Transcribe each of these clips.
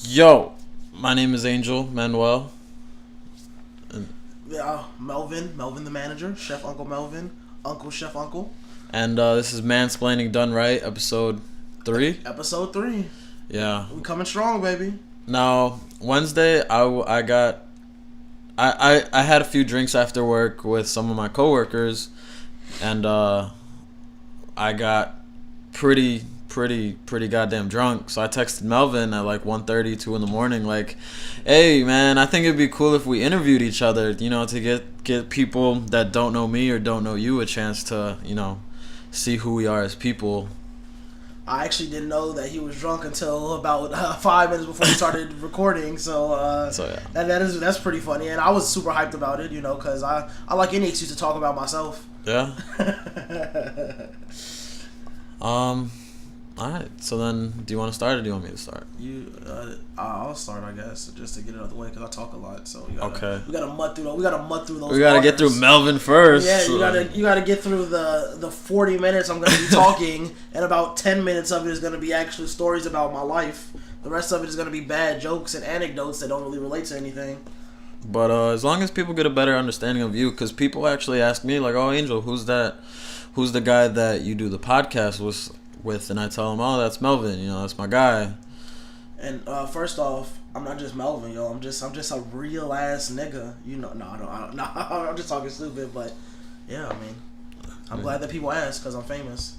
Yo, my name is Angel Manuel. And, Melvin the manager, Chef Uncle Melvin, Uncle Chef Uncle. and this is Mansplaining Done Right, episode 3. Episode 3. Yeah. We coming strong, baby. Now, Wednesday, I had a few drinks after work with some of my coworkers, and I got pretty goddamn drunk. So I texted Melvin at like 1:30, 2 in the morning, like, hey man, I think it'd be cool if we interviewed each other, to get people that don't know me or don't know you a chance to, see who we are as people. I actually didn't know that he was drunk until about 5 minutes before we started recording. So, Yeah. that's pretty funny, and I was super hyped about it, because I like any excuse to talk about myself. Yeah. Alright, so then, do you want to start or do you want me to start? I'll start, I guess, just to get it out of the way because I talk a lot. So we gotta mud through those. We gotta get through Melvin first. Yeah, you gotta get through the 40 minutes I'm gonna be talking, and about 10 minutes of it is gonna be actually stories about my life. The rest of it is gonna be bad jokes and anecdotes that don't really relate to anything. But as long as people get a better understanding of you, because people actually ask me like, "Oh, Angel, who's that? Who's the guy that you do the podcast with?" And I tell them, "Oh, that's Melvin. That's my guy." And first off, I'm not just Melvin, yo. I'm just a real ass nigga. No, I'm just talking stupid. But yeah, I mean, I'm glad that people ask because I'm famous,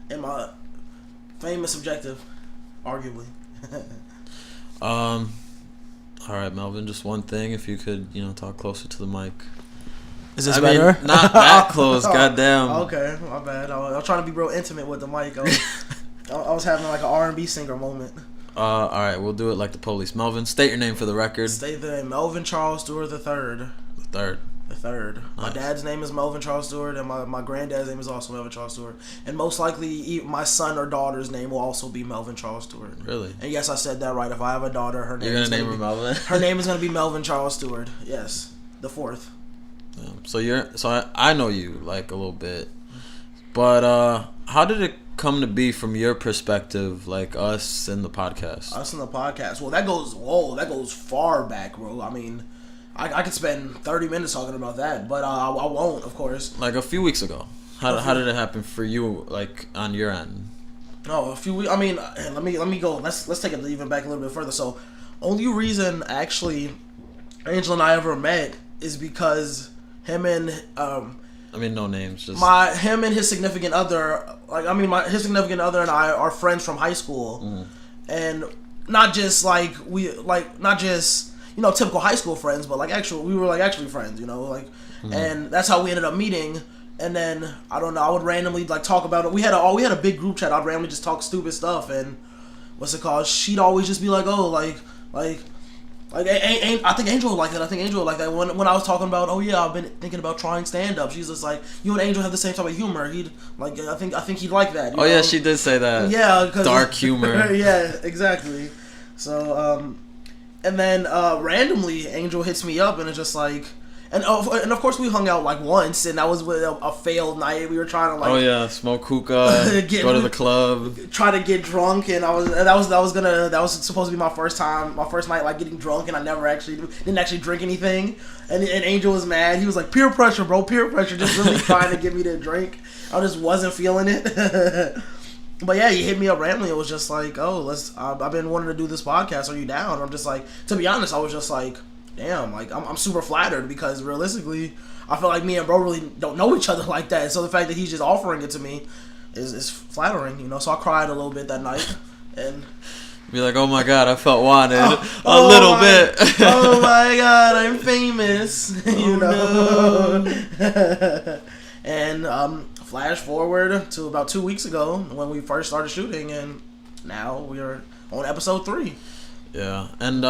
and my fame is subjective, arguably. All right, Melvin. Just one thing, if you could, talk closer to the mic. Is this better? Not that close, goddamn. Okay, my bad. I was trying to be real intimate with the mic. I was having like an R&B singer moment. All right, we'll do it like the police. Melvin, state your name for the record. State the name, Melvin Charles Stewart the third. The third. My Nice. dad's name is Melvin Charles Stewart, and my granddad's name is also Melvin Charles Stewart. And most likely, my son or daughter's name will also be Melvin Charles Stewart. Really? And yes, I said that right. If I have a daughter, her name You're is gonna gonna name her Melvin? Her name is gonna be Melvin Charles Stewart. Yes, the fourth. Yeah. So I know you like a little bit, but how did it come to be from your perspective, like us in the podcast? Us in the podcast. Well, that goes far back, bro. I mean, I could spend 30 minutes talking about that, but I won't, of course. Like a few weeks ago. How did it happen for you, like on your end? No, a few weeks. I mean, let me go. Let's take it even back a little bit further. So, only reason actually Angel and I ever met is because him and no names, just him and his significant other. His significant other and I are friends from high school, and not just typical high school friends, but we were actually friends, and that's how we ended up meeting. And then I don't know, I would randomly talk about it. We had a big group chat. I'd randomly just talk stupid stuff, and what's it called? She'd always just be like, oh, I think Angel would like that. When I was talking about, oh yeah, I've been thinking about trying stand up. She's just like, you and Angel have the same type of humor. I think he'd like that. Yeah, she did say that. Yeah, cause dark humor. Yeah, exactly. So and then randomly Angel hits me up and it's just like, and of course we hung out once, and that was with a failed night. We were trying to smoke hookah, go to the club, try to get drunk, and that was supposed to be my first night getting drunk, and I didn't actually drink anything, and Angel was mad. He was like, peer pressure, bro, peer pressure, just really trying to get me to drink. I just wasn't feeling it. But yeah, he hit me up randomly. It was just like, oh, I've been wanting to do this podcast. Are you down? And I'm just like, to be honest, I was just like, damn, I'm super flattered, because realistically, I feel like me and bro really don't know each other like that. So the fact that he's just offering it to me is flattering, So I cried a little bit that night, and be like, oh my god, I felt wanted a little bit. Oh my god, I'm famous, No. And flash forward to about 2 weeks ago when we first started shooting, and now we are on episode 3. Yeah, and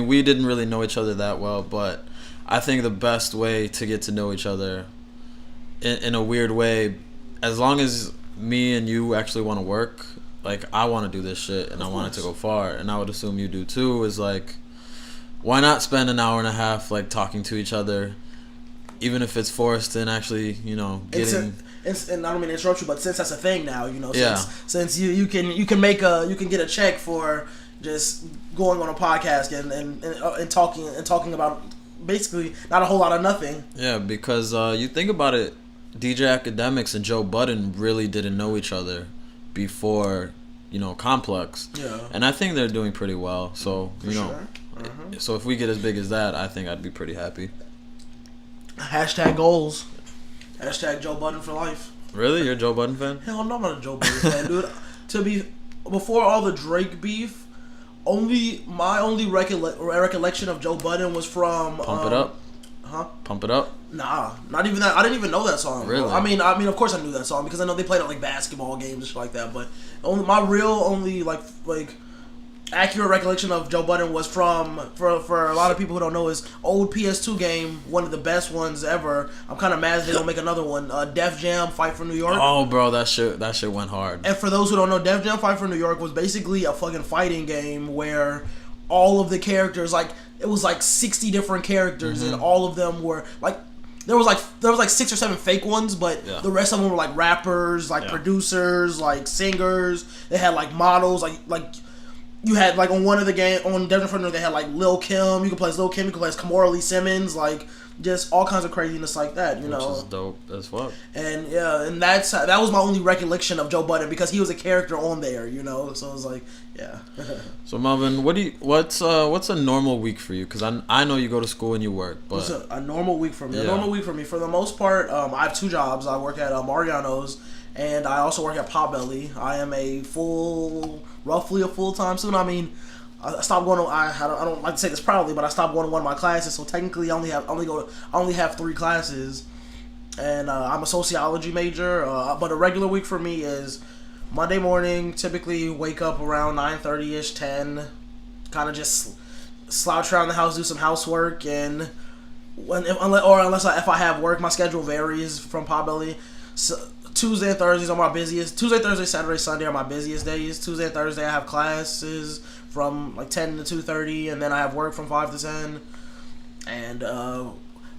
we didn't really know each other that well, but I think the best way to get to know each other in a weird way, as long as me and you actually want to work, I want to do this shit and I want it to go far, and I would assume you do too, is why not spend an hour and a half talking to each other, even if it's forced and actually, getting and I don't mean to interrupt you, but since that's a thing now, you know, Yeah. since you can get a check for just going on a podcast and talking about basically not a whole lot of nothing. Yeah, because you think about it, DJ Academics and Joe Budden really didn't know each other before, you know, Complex. Yeah. And I think they're doing pretty well. So, you know, Sure. so if we get as big as that, I think I'd be pretty happy. Hashtag goals. Hashtag Joe Budden for life. Really? You're a Joe Budden fan? Hell no, I'm not a Joe Budden fan, dude. Before all the Drake beef, my only recollection of Joe Budden was from Pump It Up? Huh? Pump It Up? Nah, not even that. I didn't even know that song. Really? I mean, of course I knew that song because I know they played at like basketball games and shit like that. But my only accurate recollection of Joe Budden was from for a lot of people who don't know his old PS2 game, one of the best ones ever. I'm kind of mad they don't make another one. Def Jam Fight for New York. Oh, bro, that shit went hard. And for those who don't know, Def Jam Fight for New York was basically a fucking fighting game where all of the characters, like, it was like 60 different characters, and all of them were like, there was like 6 or 7 fake ones, but the rest of them were like rappers, like producers, like singers. They had like models, like you had like on one of the game on Def Jam Fight for New York, they had like Lil Kim. You could play as Lil Kim. You could play as Kamora Lee Simmons. Like, just all kinds of craziness like that, you know. Which is dope as fuck. And and that was my only recollection of Joe Budden because he was a character on there, you know. So it was like, yeah. So Melvin, what's a normal week for you? Because I know you go to school and you work, but What's a normal week for me? Yeah. A normal week for me, for the most part, I have 2 jobs. I work at Mariano's, and I also work at Potbelly. I am roughly a full-time student. I mean, I stopped going to. I don't like to say this proudly, but I stopped going to one of my classes. So technically, I only have 3 classes, and I'm a sociology major. But a regular week for me is Monday morning. Typically, wake up around 9:30ish, 10. Kind of just slouch around the house, do some housework, and unless I have work, my schedule varies from Potbelly. So, Tuesday and Thursdays are my busiest. Tuesday, Thursday, Saturday, Sunday are my busiest days. Tuesday and Thursday I have classes from like 10 to 2:30, and then I have work from 5 to 10. And a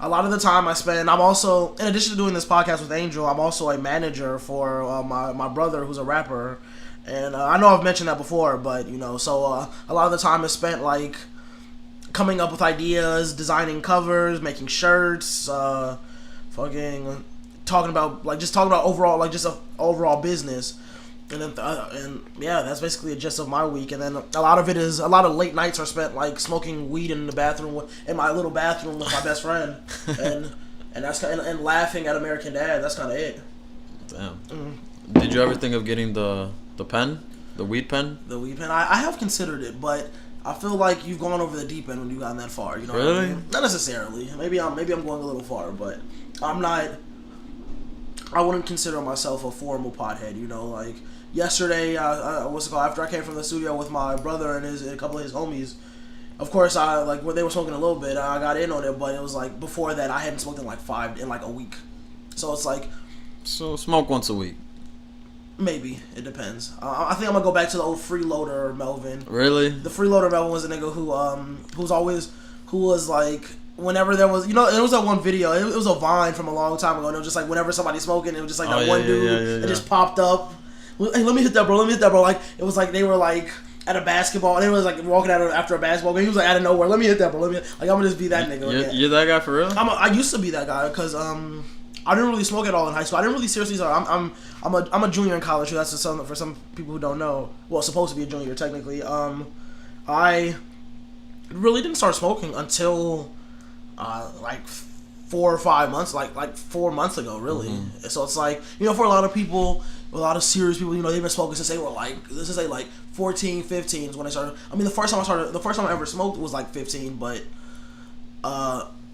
lot of the time I'm also, in addition to doing this podcast with Angel, I'm also a manager for my brother who's a rapper. And I know I've mentioned that before, but you know, so a lot of the time is spent like coming up with ideas, designing covers, making shirts, fucking talking about overall, like, just a overall business. And then that's basically the gist of my week. And then a lot of late nights are spent like smoking weed in my little bathroom with my best friend, and that's and laughing at American Dad. That's kind of it. Damn. Did you ever think of getting the pen, the weed pen? The weed pen. I have considered it, but I feel like you've gone over the deep end when you've gotten that far. You know really? What I mean? Not necessarily. Maybe I'm going a little far, but I'm not. I wouldn't consider myself a formal pothead, you know. Like yesterday, after I came from the studio with my brother and a couple of his homies. Of course, when they were smoking a little bit, I got in on it, but it was like before that I hadn't smoked in like a week. So it's like, so smoke once a week. Maybe it depends. I think I'm gonna go back to the old freeloader Melvin. Really? The freeloader Melvin was a nigga who was like. Whenever there was, you know, it was that one video. It was a Vine from a long time ago. And it was just like whenever somebody's smoking, it was just like one dude that just popped up. Hey, let me hit that, bro. Like, it was like they were like at a basketball. And they was like walking out after a basketball game. He was like out of nowhere. Let me hit that, bro. Like, I'm gonna just be that nigga. You're that guy for real? I used to be that guy because I didn't really smoke at all in high school. I didn't really seriously start. I'm a junior in college. That's for some people who don't know. Well, supposed to be a junior technically. I really didn't start smoking until. Like 4 or 5 months, like 4 months ago, really. Mm-hmm. So it's like, you know, for a lot of people, a lot of serious people, you know, they've been smoking since they were like, let's just say like 14, 15 is when they started. I mean, the first time I ever smoked was like 15, but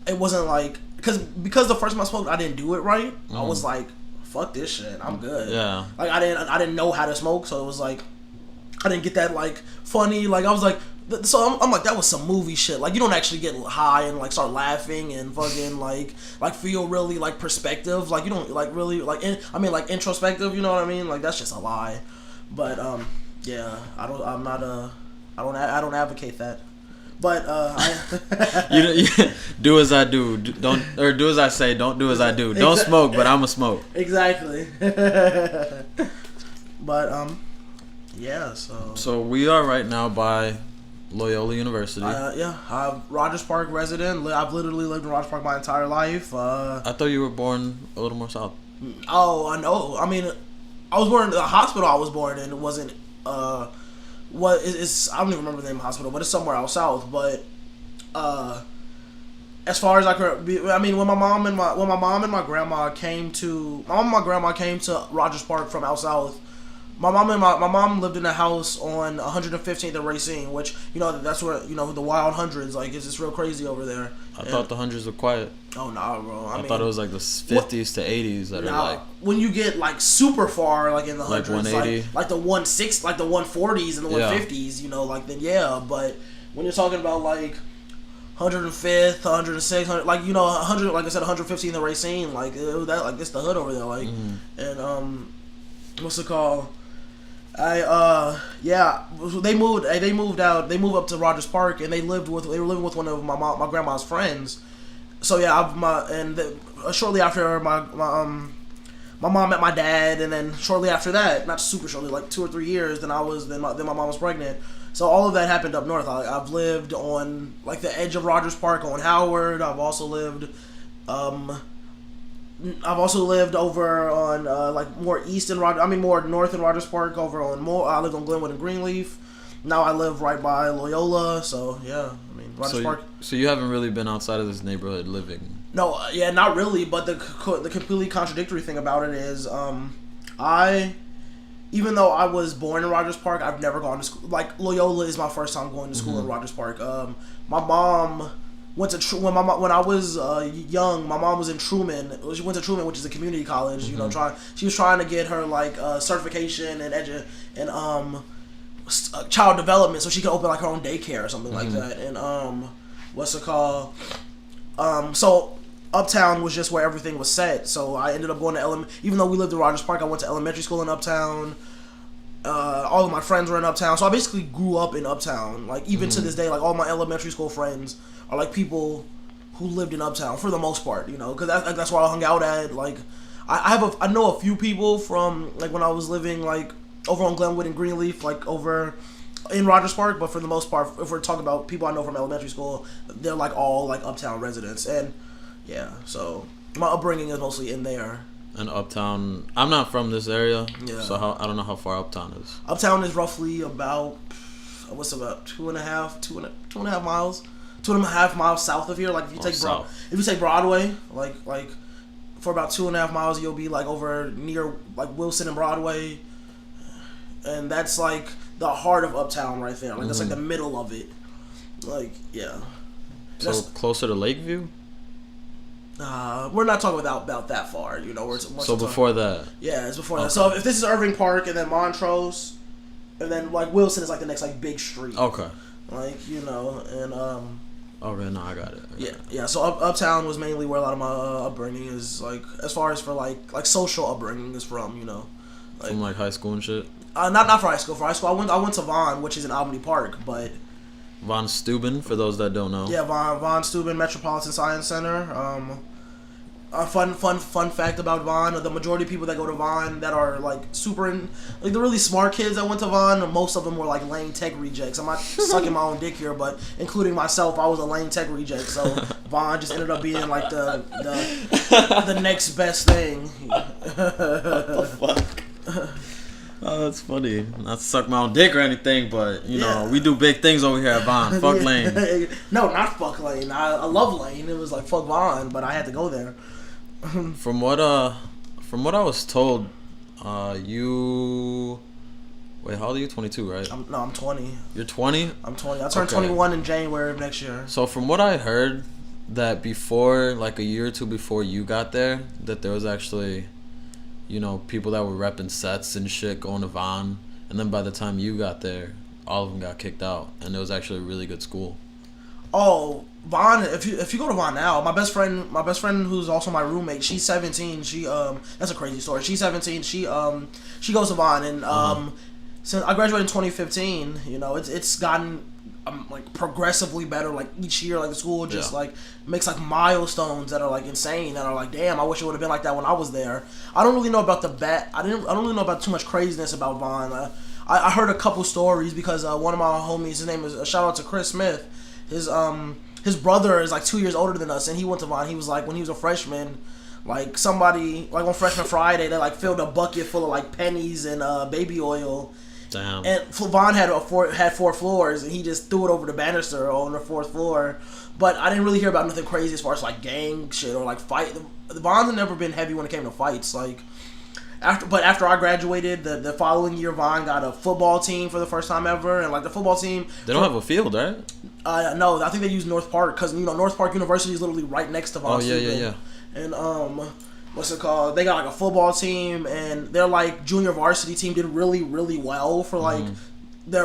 it wasn't like, because the first time I smoked, I didn't do it right. Mm-hmm. I was like, fuck this shit, I'm good. Yeah. Like I didn't know how to smoke, so it was like, I didn't get that like funny, like I was like. So I'm like, that was some movie shit. Like, you don't actually get high and like start laughing and fucking like feel really like perspective. Like, you don't like really like like introspective. You know what I mean? Like, that's just a lie. But yeah, I don't advocate that. But you do as I do. Do as I say. Don't do as I do. Don't smoke, but I'ma smoke. Exactly. But yeah. So we are right now by Loyola University. Yeah, I'm Rogers Park resident. I've literally lived in Rogers Park my entire life. I thought you were born a little more south. Oh, I know. I mean, I was born in the hospital I was born in. It wasn't it's I don't even remember the name of the hospital, but it's somewhere out south. But as far as I could be, I mean, when my mom and my grandma came to Rogers Park from out south. My mom lived in a house on 115th and Racine, which that's where the wild hundreds, like it's just real crazy over there. I thought the hundreds were quiet. Oh nah, bro. I mean, thought it was like the 50s to 80s that are like. When you get like super far, like in the hundreds, like 180, like the 160, like the 140s and the 150s, like then yeah. But when you're talking about like 105th, 106, like 100, like I said, 115th and Racine, like that, like it's the hood over there, like and what's it called? They moved out. They moved up to Rogers Park, and they were living with one of my grandma's friends. So yeah, shortly after my mom met my dad, and then shortly after that, not super shortly, like 2 or 3 years, then my mom was pregnant. So all of that happened up north. I've lived on like the edge of Rogers Park on Howard. I've also lived over on like more east in more north in Rogers Park. I lived on Glenwood and Greenleaf. Now I live right by Loyola. So yeah, I mean Rogers Park. So you haven't really been outside of this neighborhood living. No, yeah, not really. But the completely contradictory thing about it is, even though I was born in Rogers Park, I've never gone to school. Like Loyola is my first time going to school in Rogers Park. My mom went to when I was young. My mom was in Truman. She went to Truman, which is a community college. She was trying to get her like certification and child development, so she could open like her own daycare or something like that. And what's it called? So Uptown was just where everything was set. So I ended up going to even though we lived in Rogers Park, I went to elementary school in Uptown. All of my friends were in Uptown, so I basically grew up in Uptown. Like even to this day, like all my elementary school friends are like people who lived in Uptown for the most part, because that's where I hung out at. Like I know a few people from like when I was living like over on Glenwood and Greenleaf, like over in Rogers Park, but for the most part, if we're talking about people I know from elementary school, they're like all like Uptown residents, and yeah, so my upbringing is mostly in there. And Uptown, I'm not from this area, yeah. So I don't know how far Uptown is. Uptown is roughly about 2.5 miles. 2.5 miles south of here. Like if you take Broadway, like for about 2.5 miles, you'll be like over near like Wilson and Broadway, and that's like the heart of Uptown right there. Like that's like the middle of it. Like yeah. So closer to Lakeview. We're not talking about that far, So before that. Yeah, it's before that. So if this is Irving Park and then Montrose, and then like Wilson is like the next like big street. Okay. Like and Okay, no, I got it. Yeah. So Uptown was mainly where a lot of my upbringing is, like as far as for like social upbringing is from, Like, from like high school and shit. Not for high school. For high school, I went to Vaughn, which is in Albany Park, but. Von Steuben, for those that don't know. Yeah, Von Steuben Metropolitan Science Center. A fun fact about Vaughn: the majority of people that go to Vaughn that are like like the really smart kids that went to Vaughn, most of them were like Lane Tech rejects. I'm not sucking my own dick here, but including myself, I was a Lane Tech reject. So Vaughn just ended up being like the next best thing. What the fuck? Oh, that's funny. Not to suck my own dick or anything, but we do big things over here at Vaughn. Fuck Lane. No, not fuck Lane. I love Lane. It was like fuck Vaughn, but I had to go there. From what I was told, you. Wait, how old are you? 22, right? I'm 20. You're 20? I'm 20. I turned 21 in January of next year. So from what I heard, that before, like a year or two before you got there, that there was actually, people that were repping sets and shit going to Vaughn, and then by the time you got there, all of them got kicked out, and it was actually a really good school. Oh, Vaughn! If you go to Vaughn now, my best friend who's also my roommate, she's 17. She that's a crazy story. She's 17. She goes to Vaughn, and since I graduated in 2015, it's gotten like progressively better like each year. Like the school just like makes like milestones that are like insane, that are like, damn, I wish it would have been like that when I was there. I don't really know about I don't really know about too much craziness about Vaughn. I heard a couple stories because one of my homies, his name is shout out to Chris Smith. His brother is like 2 years older than us, and he went to Vaughn. He was like, when he was a freshman, like somebody like on Freshman Friday, they like filled a bucket full of like pennies and baby oil. Damn. And Vaughn had 4 floors, and he just threw it over the banister on the 4th floor. But I didn't really hear about nothing crazy as far as like gang shit or like fight. Vaughn's had never been heavy when it came to fights. Like after I graduated, the following year, Vaughn got a football team for the first time ever, and like the football team. They don't have a field, right? No, I think they use North Park because North Park University is literally right next to Vaughn. Oh yeah. And what's it called? They got like a football team, and their like junior varsity team did really, really well for like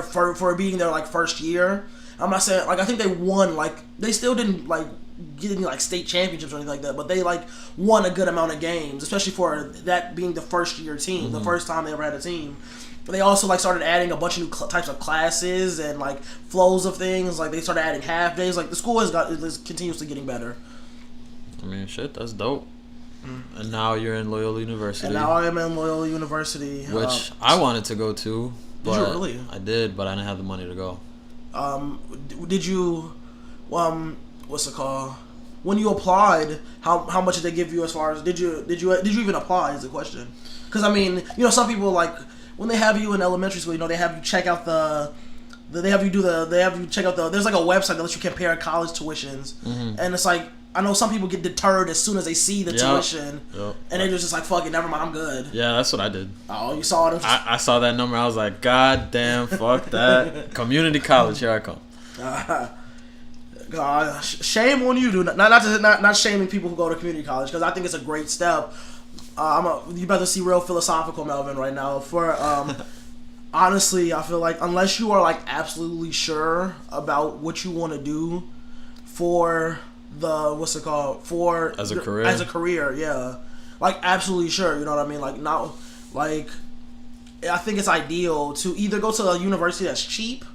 for being their like first year. I'm not saying like I think they won, like they still didn't like get any like state championships or anything like that, but they like won a good amount of games, especially for that being the first year team, the first time they ever had a team. They also like started adding a bunch of new types of classes and like flows of things. Like they started adding half days. Like the school is continuously getting better. I mean, shit, that's dope. And now you're in Loyola University. And now I am in Loyola University, which I wanted to go to. But did you really? I did, but I didn't have the money to go. Did you? What's it called? When you applied, how much did they give you as far as did you even apply? Is the question. Because I mean, some people like when they have you in elementary school, they have you check out there's like a website that lets you compare college tuitions, and it's like. I know some people get deterred as soon as they see the tuition, and they're just like, fuck it, never mind, I'm good. Yeah, that's what I did. Oh, you saw it? I saw that number, I was like, god damn, fuck that. Community college, here I come. God, shame on you, dude. Not shaming people who go to community college, because I think it's a great step. You about to see real philosophical Melvin right now. Honestly, I feel like unless you are like absolutely sure about what you want to do for as a career, yeah, like absolutely sure, you know what I mean, like not like I think it's ideal to either go to a university that's cheap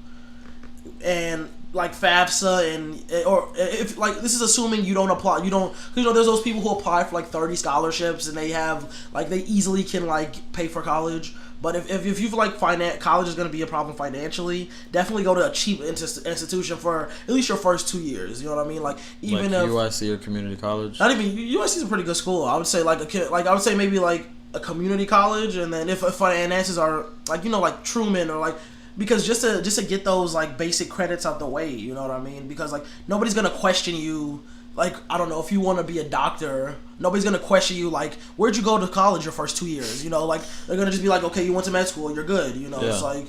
and like FAFSA or if like this is assuming you don't apply, there's those people who apply for like 30 scholarships and they have like they easily can like pay for college. But if you feel like college is going to be a problem financially, definitely go to a cheap institution for at least your first 2 years. You know what I mean? Like even like if USC or community college. Not even USC is a pretty good school. I would say I would say maybe like a community college, and then if finances are like like Truman or like. Because just to get those like basic credits out the way, you know what I mean? Because like nobody's gonna question you. Like I don't know if you want to be a doctor, nobody's gonna question you. Like where'd you go to college your first 2 years? Like they're gonna just be like, okay, you went to med school, you're good. It's like,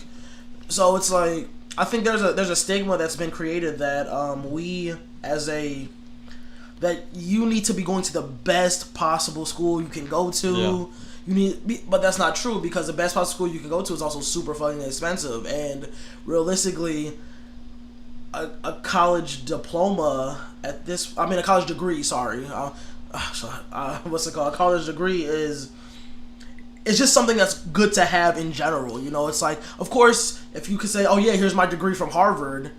so it's like I think there's a stigma that's been created that that you need to be going to the best possible school you can go to. Yeah. But that's not true because the best possible school you can go to is also super fucking expensive, and realistically, a college diploma a college degree. Sorry, what's it called? A college degree it's just something that's good to have in general. It's like, of course, if you could say, oh yeah, here's my degree from Harvard,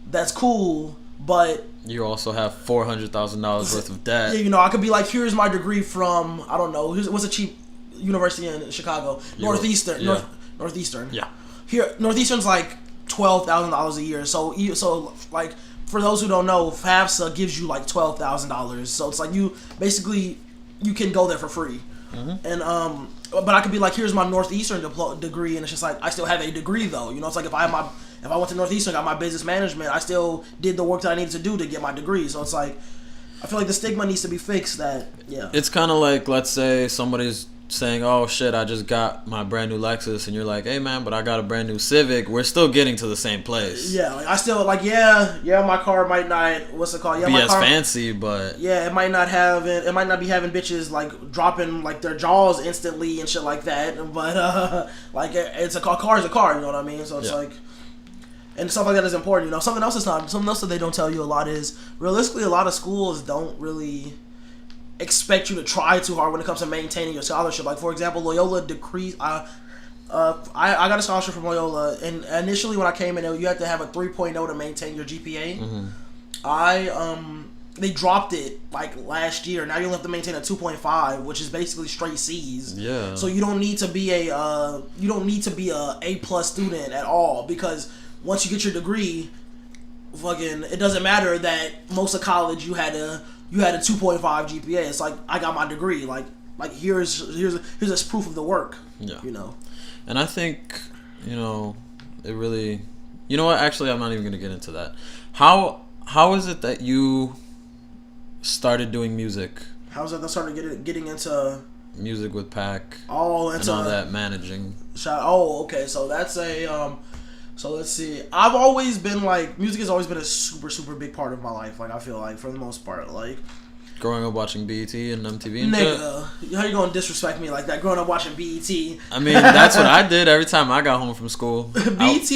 that's cool, but you also have $400,000 worth of debt. Yeah, I could be like, here's my degree from I don't know, what's a cheap university in Chicago, Northeastern. Northeastern. Yeah. Here, Northeastern's like $12,000 a year. So like for those who don't know, FAFSA gives you like $12,000. So it's like you can go there for free. And but I could be like, here's my Northeastern degree, and it's just like I still have a degree though. It's like if I went to Northeastern, got my business management, I still did the work that I needed to do to get my degree. So it's like I feel like the stigma needs to be fixed. It's kind of like, let's say somebody's saying, oh shit, I just got my brand new Lexus, and you're like, hey man, but I got a brand new Civic. We're still getting to the same place. Yeah, like I still like my car might not be as fancy, but it might not be having bitches like dropping like their jaws instantly and shit like that, but like it's a car is a car, you know what I mean? So it's like, and stuff like that is important. Something else that they don't tell you a lot is realistically a lot of schools don't really expect you to try too hard when it comes to maintaining your scholarship. Like for example, Loyola I got a scholarship from Loyola, and initially when I came in, you had to have a 3.0 to maintain your GPA. They dropped it like last year. Now you only have to maintain a 2.5, which is basically straight C's. Yeah. So you don't need to be a A+ student at all, because once you get your degree, fucking, it doesn't matter that most of college you had a 2.5 GPA. It's like, I got my degree. Like here's this proof of the work. Yeah. You know. And I think, it really, you know what? Actually, I'm not even gonna get into that. How is it that you started doing music? How's that? I started getting into music with Pac. Oh, into and all that managing. Oh, okay. So that's a So let's see. I've always been like, music has always been a super, super big part of my life. Like, I feel like, for the most part, like, growing up watching BET and MTV and nigga, how you gonna disrespect me like that? Growing up watching BET. I mean, that's what I did every time I got home from school. BET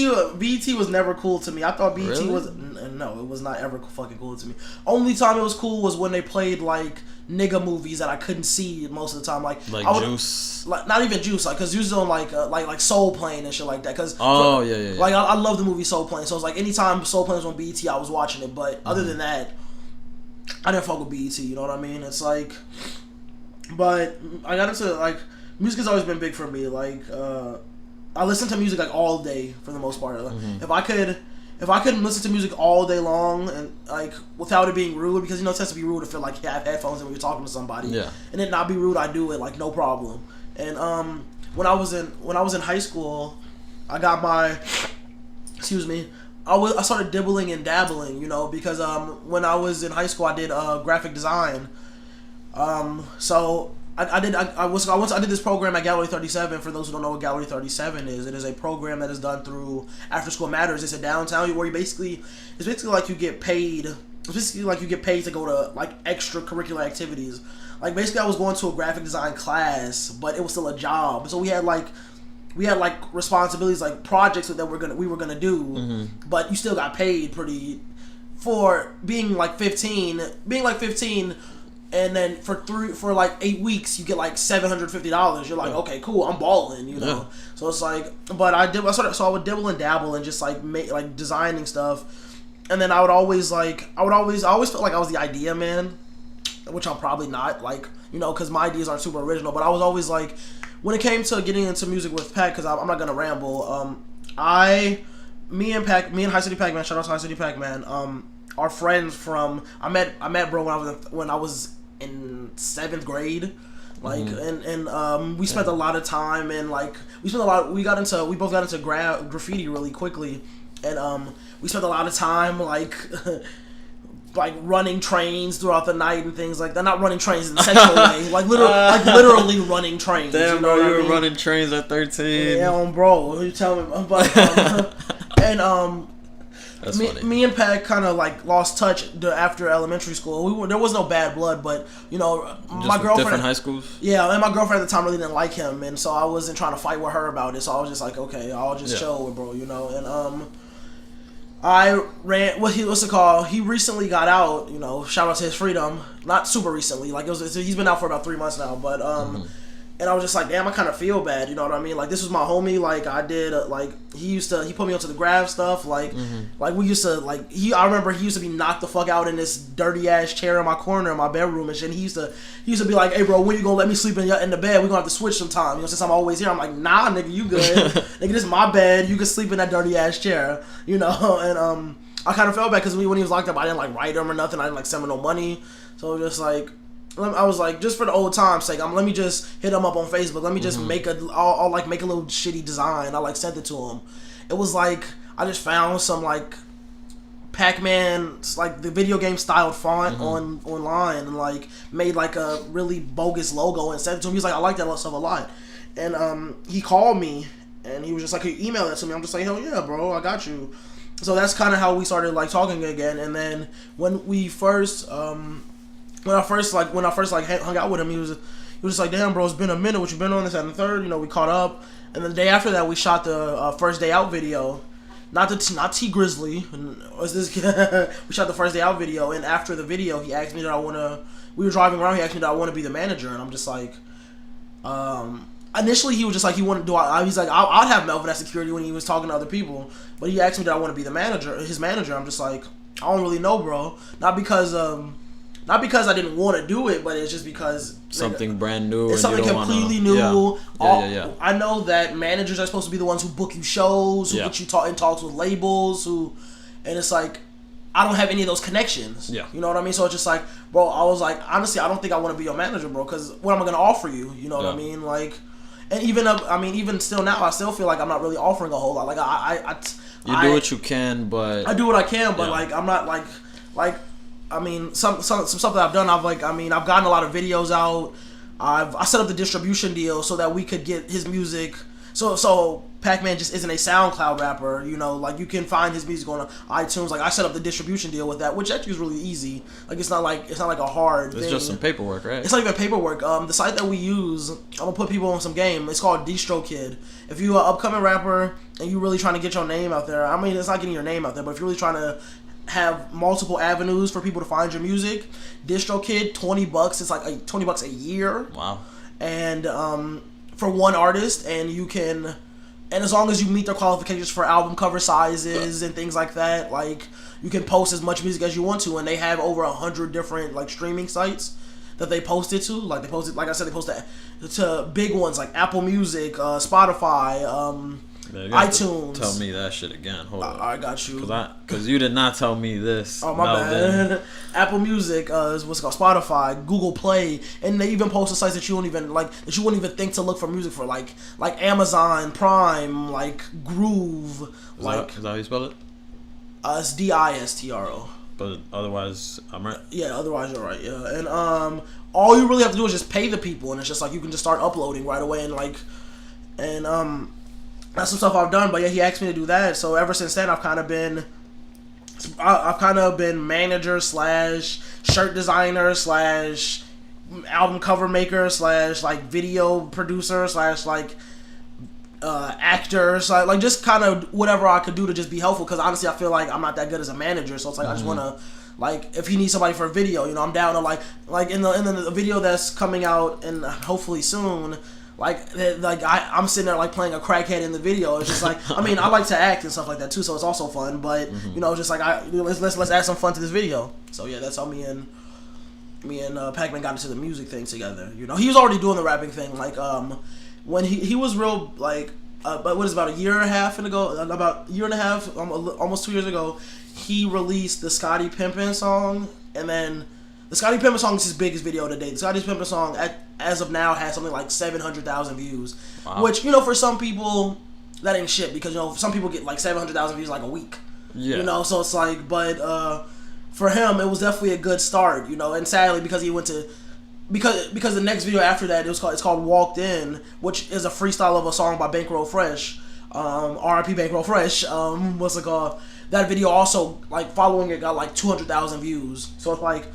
was never cool to me. I thought BET really? was no, it was not ever fucking cool to me. Only time it was cool was when they played like nigga movies that I couldn't see most of the time. Like Juice. Like, not even Juice, like, cause Juice is on like Soul Plane and shit like that. Cause yeah. Like, I love the movie Soul Plane, so it's like anytime Soul Plane was on BET, I was watching it. But other than that, I didn't fuck with BET. You know what I mean? It's like, but I got into like, music has always been big for me. Like, I listen to music like all day for the most part. If I could listen to music all day long and like without it being rude, because it tends to be rude to feel like you have headphones and when you're talking to somebody. Yeah. And it not be rude, I do it like no problem. And when I was in high school, I got my I started dibbling and dabbling, because when I was in high school I did graphic design. So I did this program at Gallery 37. For those who don't know what Gallery 37 is, it is a program that is done through After School Matters. It's a downtown where it's basically like you get paid. It's basically like you get paid to go to like extracurricular activities. Like basically I was going to a graphic design class, but it was still a job. So we had like responsibilities, like projects that we were gonna do, but you still got paid for being like 15. And then for like 8 weeks, you get like $750. You're like, okay, cool, I'm balling, Yeah. So it's like, but I would dibble and dabble and just like make like designing stuff, and then I always felt like I was the idea man, which I'm probably not, like, because my ideas aren't super original. But I was always like, when it came to getting into music with Pac, because I'm not gonna ramble. Me and High City Pac-Man, shout out to High City Pac-Man. Are friends from I met bro when I was in 7th grade, like, and we spent a lot of time, and like we both got into graffiti really quickly, and we spent a lot of time like like running trains throughout the night and things like that. Not running trains in the sexual way, like literally running trains. Damn, bro, you were running trains at 13. Yeah, bro, you tell me, but and That's funny. Me and Pat kind of like lost touch after elementary school. There was no bad blood, but my girlfriend, different high schools. Yeah, and my girlfriend at the time really didn't like him, and so I wasn't trying to fight with her about it. So I was just like, okay, I'll just chill with bro, and I ran. What's it called? He recently got out. Shout out to his freedom. Not super recently. Like he's been out for about 3 months now, but And I was just like, damn, I kind of feel bad, you know what I mean? Like, this was my homie, like, I did, like, he put me onto the graph stuff, like, like, we used to, like, I remember he used to be knocked the fuck out in this dirty-ass chair in my corner in my bedroom and shit, and he used to be like, hey, bro, when you gonna let me sleep in the bed? We gonna have to switch sometime, since I'm always here. I'm like, nah, nigga, you good. Nigga, this is my bed, you can sleep in that dirty-ass chair, and, I kind of felt bad, because when he was locked up, I didn't, like, write him or nothing, I didn't, like, send him no money, so just, like, I was like, just for the old time's sake, let me just hit him up on Facebook. Let me just make I'll like make a little shitty design. I like sent it to him. It was like I just found some like Pac-Man, like the video game styled font online, and like made like a really bogus logo and sent it to him. He was like, I like that stuff a lot, and he called me and he was just like, can you email that to me? I'm just like, hell yeah, bro, I got you. So that's kind of how we started like talking again. And then when we first When I first hung out with him, he was just like, damn, bro, it's been a minute. What you been on, this, that, and the third? We caught up, and the day after that, we shot the first day out video, not T Grizzly. We shot the first day out video, and after the video, he asked me that we were driving around. He asked me that I want to be the manager, and I'm just like, initially he was just like he wanted to do. He's like I'd have Melvin as security when he was talking to other people, but he asked me did I want to be his manager. I'm just like I don't really know, bro. Not because I didn't want to do it, but it's just because something brand new. It's something completely new. Yeah. I know that managers are supposed to be the ones who book you shows, who get you in talks with labels, and it's like I don't have any of those connections. Yeah. You know what I mean? So it's just like, bro, I was like, honestly, I don't think I want to be your manager, bro, because what am I going to offer you? You know what I mean? Like, and even still now, I still feel like I'm not really offering a whole lot. Like, you do what you can, but I do what I can, but like, I'm not like, I mean, some stuff that I've done, I've gotten a lot of videos out. I set up the distribution deal so that we could get his music. So Pac-Man just isn't a SoundCloud rapper, you know. Like you can find his music on iTunes. Like I set up the distribution deal with that, which actually is really easy. Like it's not like a hard thing. It's just some paperwork, right? It's not even paperwork. The site that we use, I'm gonna put people on some game. It's called DistroKid. If you're an upcoming rapper and you're really trying to get your name out there, I mean, it's not getting your name out there, but if you're really trying to have multiple avenues for people to find your music, DistroKid, $20. It's like $20 a year. Wow. And for one artist, and you can, and as long as you meet their qualifications for album cover sizes and things like that, like you can post as much music as you want to, and they have over 100 different like streaming sites that they post it to. Like they post it, like I said, they post it to big ones like Apple Music, Spotify, iTunes. Tell me that shit again. Hold on. I got you. Cause you did not tell me this. Oh my bad. Apple Music is what's called Spotify, Google Play, and they even post the sites that you wouldn't even think to look for music for, like Amazon Prime, like Groove. Is that how you spell it? It's DISTRO. But otherwise, I'm right. Yeah, otherwise you're right. Yeah, and all you really have to do is just pay the people, and it's just like you can just start uploading right away, and that's some stuff I've done. But yeah, he asked me to do that, so ever since then I've kind of been manager / shirt designer / album cover maker / like video producer / like actor / like just kind of whatever I could do to just be helpful, because honestly I feel like I'm not that good as a manager, so it's like I just want to, like, if he needs somebody for a video, you know, I'm down to like in the video that's coming out and hopefully soon. I'm sitting there like playing a crackhead in the video. It's just like, I mean, I like to act and stuff like that too, so it's also fun. But you know, just like let's add some fun to this video. So yeah, that's how me and Pac-Man got into the music thing together. You know, he was already doing the rapping thing. Like when he was real like, but what is it, about a year and a half almost 2 years ago, he released the Scottie Pimpin' song, and then. The Scottie Pimpin' song is his biggest video to date. The Scottie Pimpin' song, as of now, has something like 700,000 views. Wow. Which, you know, for some people, that ain't shit. Because, you know, some people get like 700,000 views like a week. Yeah. You know, so it's like, but for him, it was definitely a good start, you know. And sadly, because he went to, because the next video after that, it's called Walked In, which is a freestyle of a song by Bankroll Fresh. R.I.P. Bankroll Fresh. What's it called? That video also, like, following it got like 200,000 views. So it's like,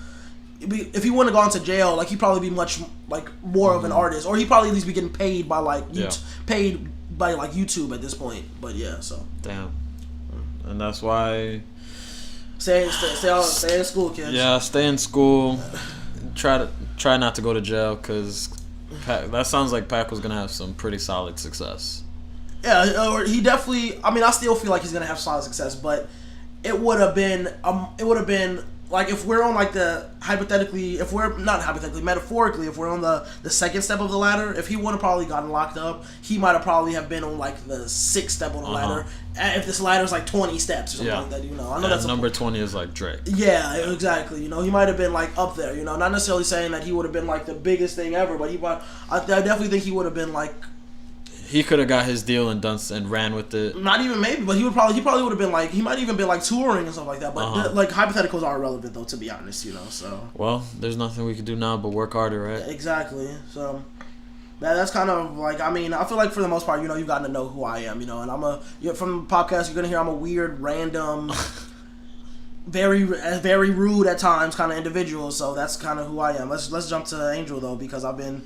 if he wouldn't have gone to jail, like he'd probably be much like more of an artist, or he'd probably at least be getting paid by like YouTube at this point. But yeah, so damn, and that's why stay in school, kids. Yeah, stay in school. Try not to go to jail, because that sounds like Pac was gonna have some pretty solid success. Yeah, or he definitely. I mean, I still feel like he's gonna have solid success, but it would have been. Like, if we're on, like, metaphorically, if we're on the second step of the ladder, if he would have probably gotten locked up, he might have probably have been on, like, the sixth step on the ladder. If this ladder's, like, 20 steps or something like that, you know. I know that's number 20 is, like, Drake. Yeah, exactly. You know, he might have been, like, up there, you know. Not necessarily saying that he would have been, like, the biggest thing ever, but I definitely think he would have been, like... He could have got his deal and ran with it. Not even maybe, but he probably would have been like, he might even been like touring and stuff like that. But like hypotheticals are irrelevant though, to be honest, you know. So well, there's nothing we can do now but work harder, right? Exactly. So that's kind of like, I mean, I feel like for the most part, you know, you've gotten to know who I am, you know, and from the podcast you're gonna hear I'm a weird, random, very rude at times kind of individual. So that's kind of who I am. Let's jump to Angel though, because I've been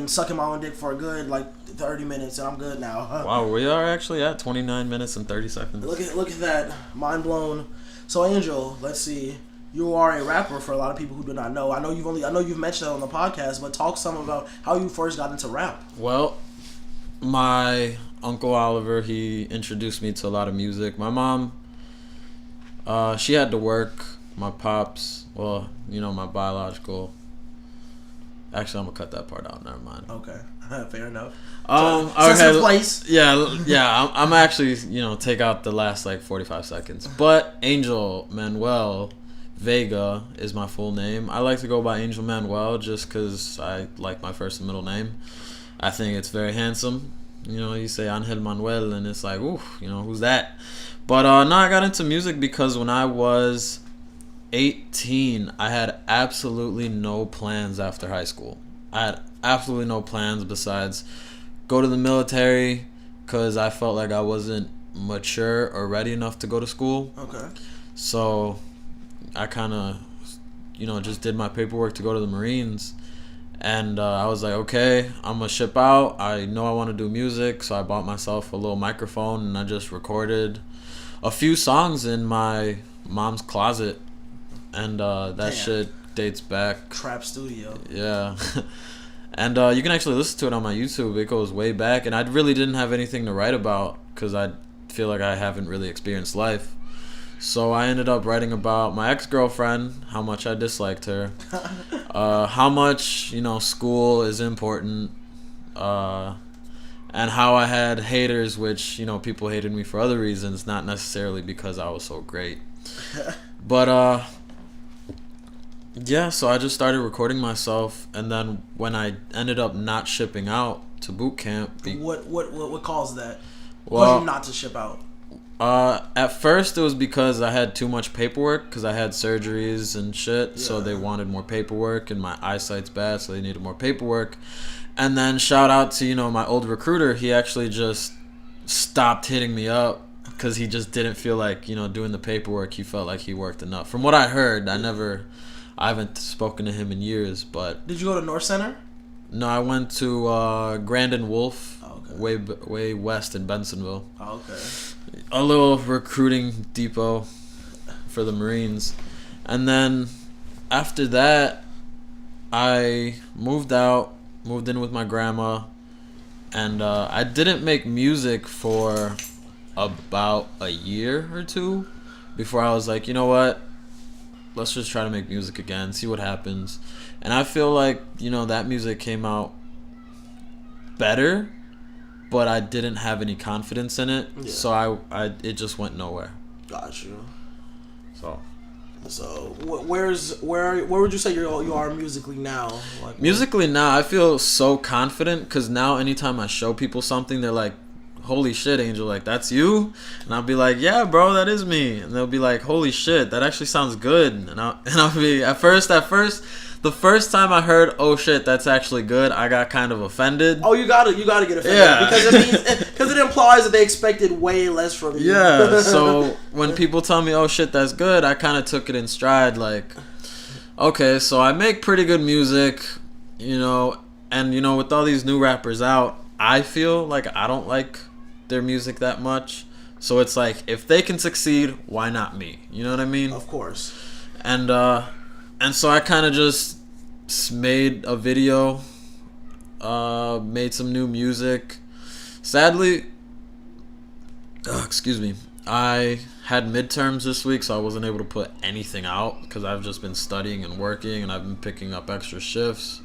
sucking my own dick for a good like 30 minutes, and I'm good now. Wow, we are actually at 29 minutes and 30 seconds. Look at that, mind blown. So Angel, let's see. You are a rapper for a lot of people who do not know. I know you've mentioned it on the podcast, but talk some about how you first got into rap. Well, My Uncle Oliver, he introduced me to a lot of music. My mom, she had to work. My pops, well, my biological. Actually, I'm gonna cut that part out. Never mind. Okay, fair enough. Okay, place. Yeah. I'm actually, take out the last 45 seconds. But Angel Manuel Vega is my full name. I like to go by Angel Manuel just because I like my first and middle name. I think it's very handsome. You say Angel Manuel, and it's like, ooh, who's that? But no, I got into music because when I was 18, I had absolutely no plans after high school. I had absolutely no plans besides go to the military because I felt like I wasn't mature or ready enough to go to school. Okay. So I kind of, just did my paperwork to go to the Marines. And I was like, okay, I'm going to ship out. I know I want to do music, so I bought myself a little microphone and I just recorded a few songs in my mom's closet. And that shit dates back. Trap studio. Yeah. And you can actually listen to it on my YouTube. It goes way back. And I really didn't have anything to write about because I feel like I haven't really experienced life. So I ended up writing about my ex-girlfriend, how much I disliked her, how much, school is important, and how I had haters, which, people hated me for other reasons, not necessarily because I was so great. But, yeah, so I just started recording myself, and then when I ended up not shipping out to boot camp... What caused that? Well, caused you not to ship out? At first it was because I had too much paperwork because I had surgeries and shit, so they wanted more paperwork, and my eyesight's bad, so they needed more paperwork. And then shout out to, my old recruiter. He actually just stopped hitting me up because he just didn't feel like, doing the paperwork. He felt like he worked enough. From what I heard, I haven't spoken to him in years, but... Did you go to North Center? No, I went to Grandin Wolf, okay. way west in Bensonville. Okay. A little recruiting depot for the Marines. And then after that, I moved in with my grandma, and I didn't make music for about a year or two before I was like, you know what? Let's just try to make music again, see what happens. And I feel like, that music came out better, but I didn't have any confidence in it, so it just went nowhere. Got you. So where would you say you are musically now? Musically now, I feel so confident because now anytime I show people something, they're like, "Holy shit, Angel! Like that's you?" And I'll be like, "Yeah, bro, that is me." And they'll be like, "Holy shit, that actually sounds good." And I'll be at first. The first time I heard, "Oh shit, that's actually good," I got kind of offended. Oh, you gotta get offended, because it implies that they expected way less from you. Yeah. So when people tell me, "Oh shit, that's good," I kind of took it in stride. Like, okay, so I make pretty good music, and with all these new rappers out, I feel like I don't like their music that much. So it's like if they can succeed, why not me? You know what I mean? Of course. And so I kind of just made a video, made some new music. Sadly, excuse me, I had midterms this week, so I wasn't able to put anything out because I've just been studying and working, and I've been picking up extra shifts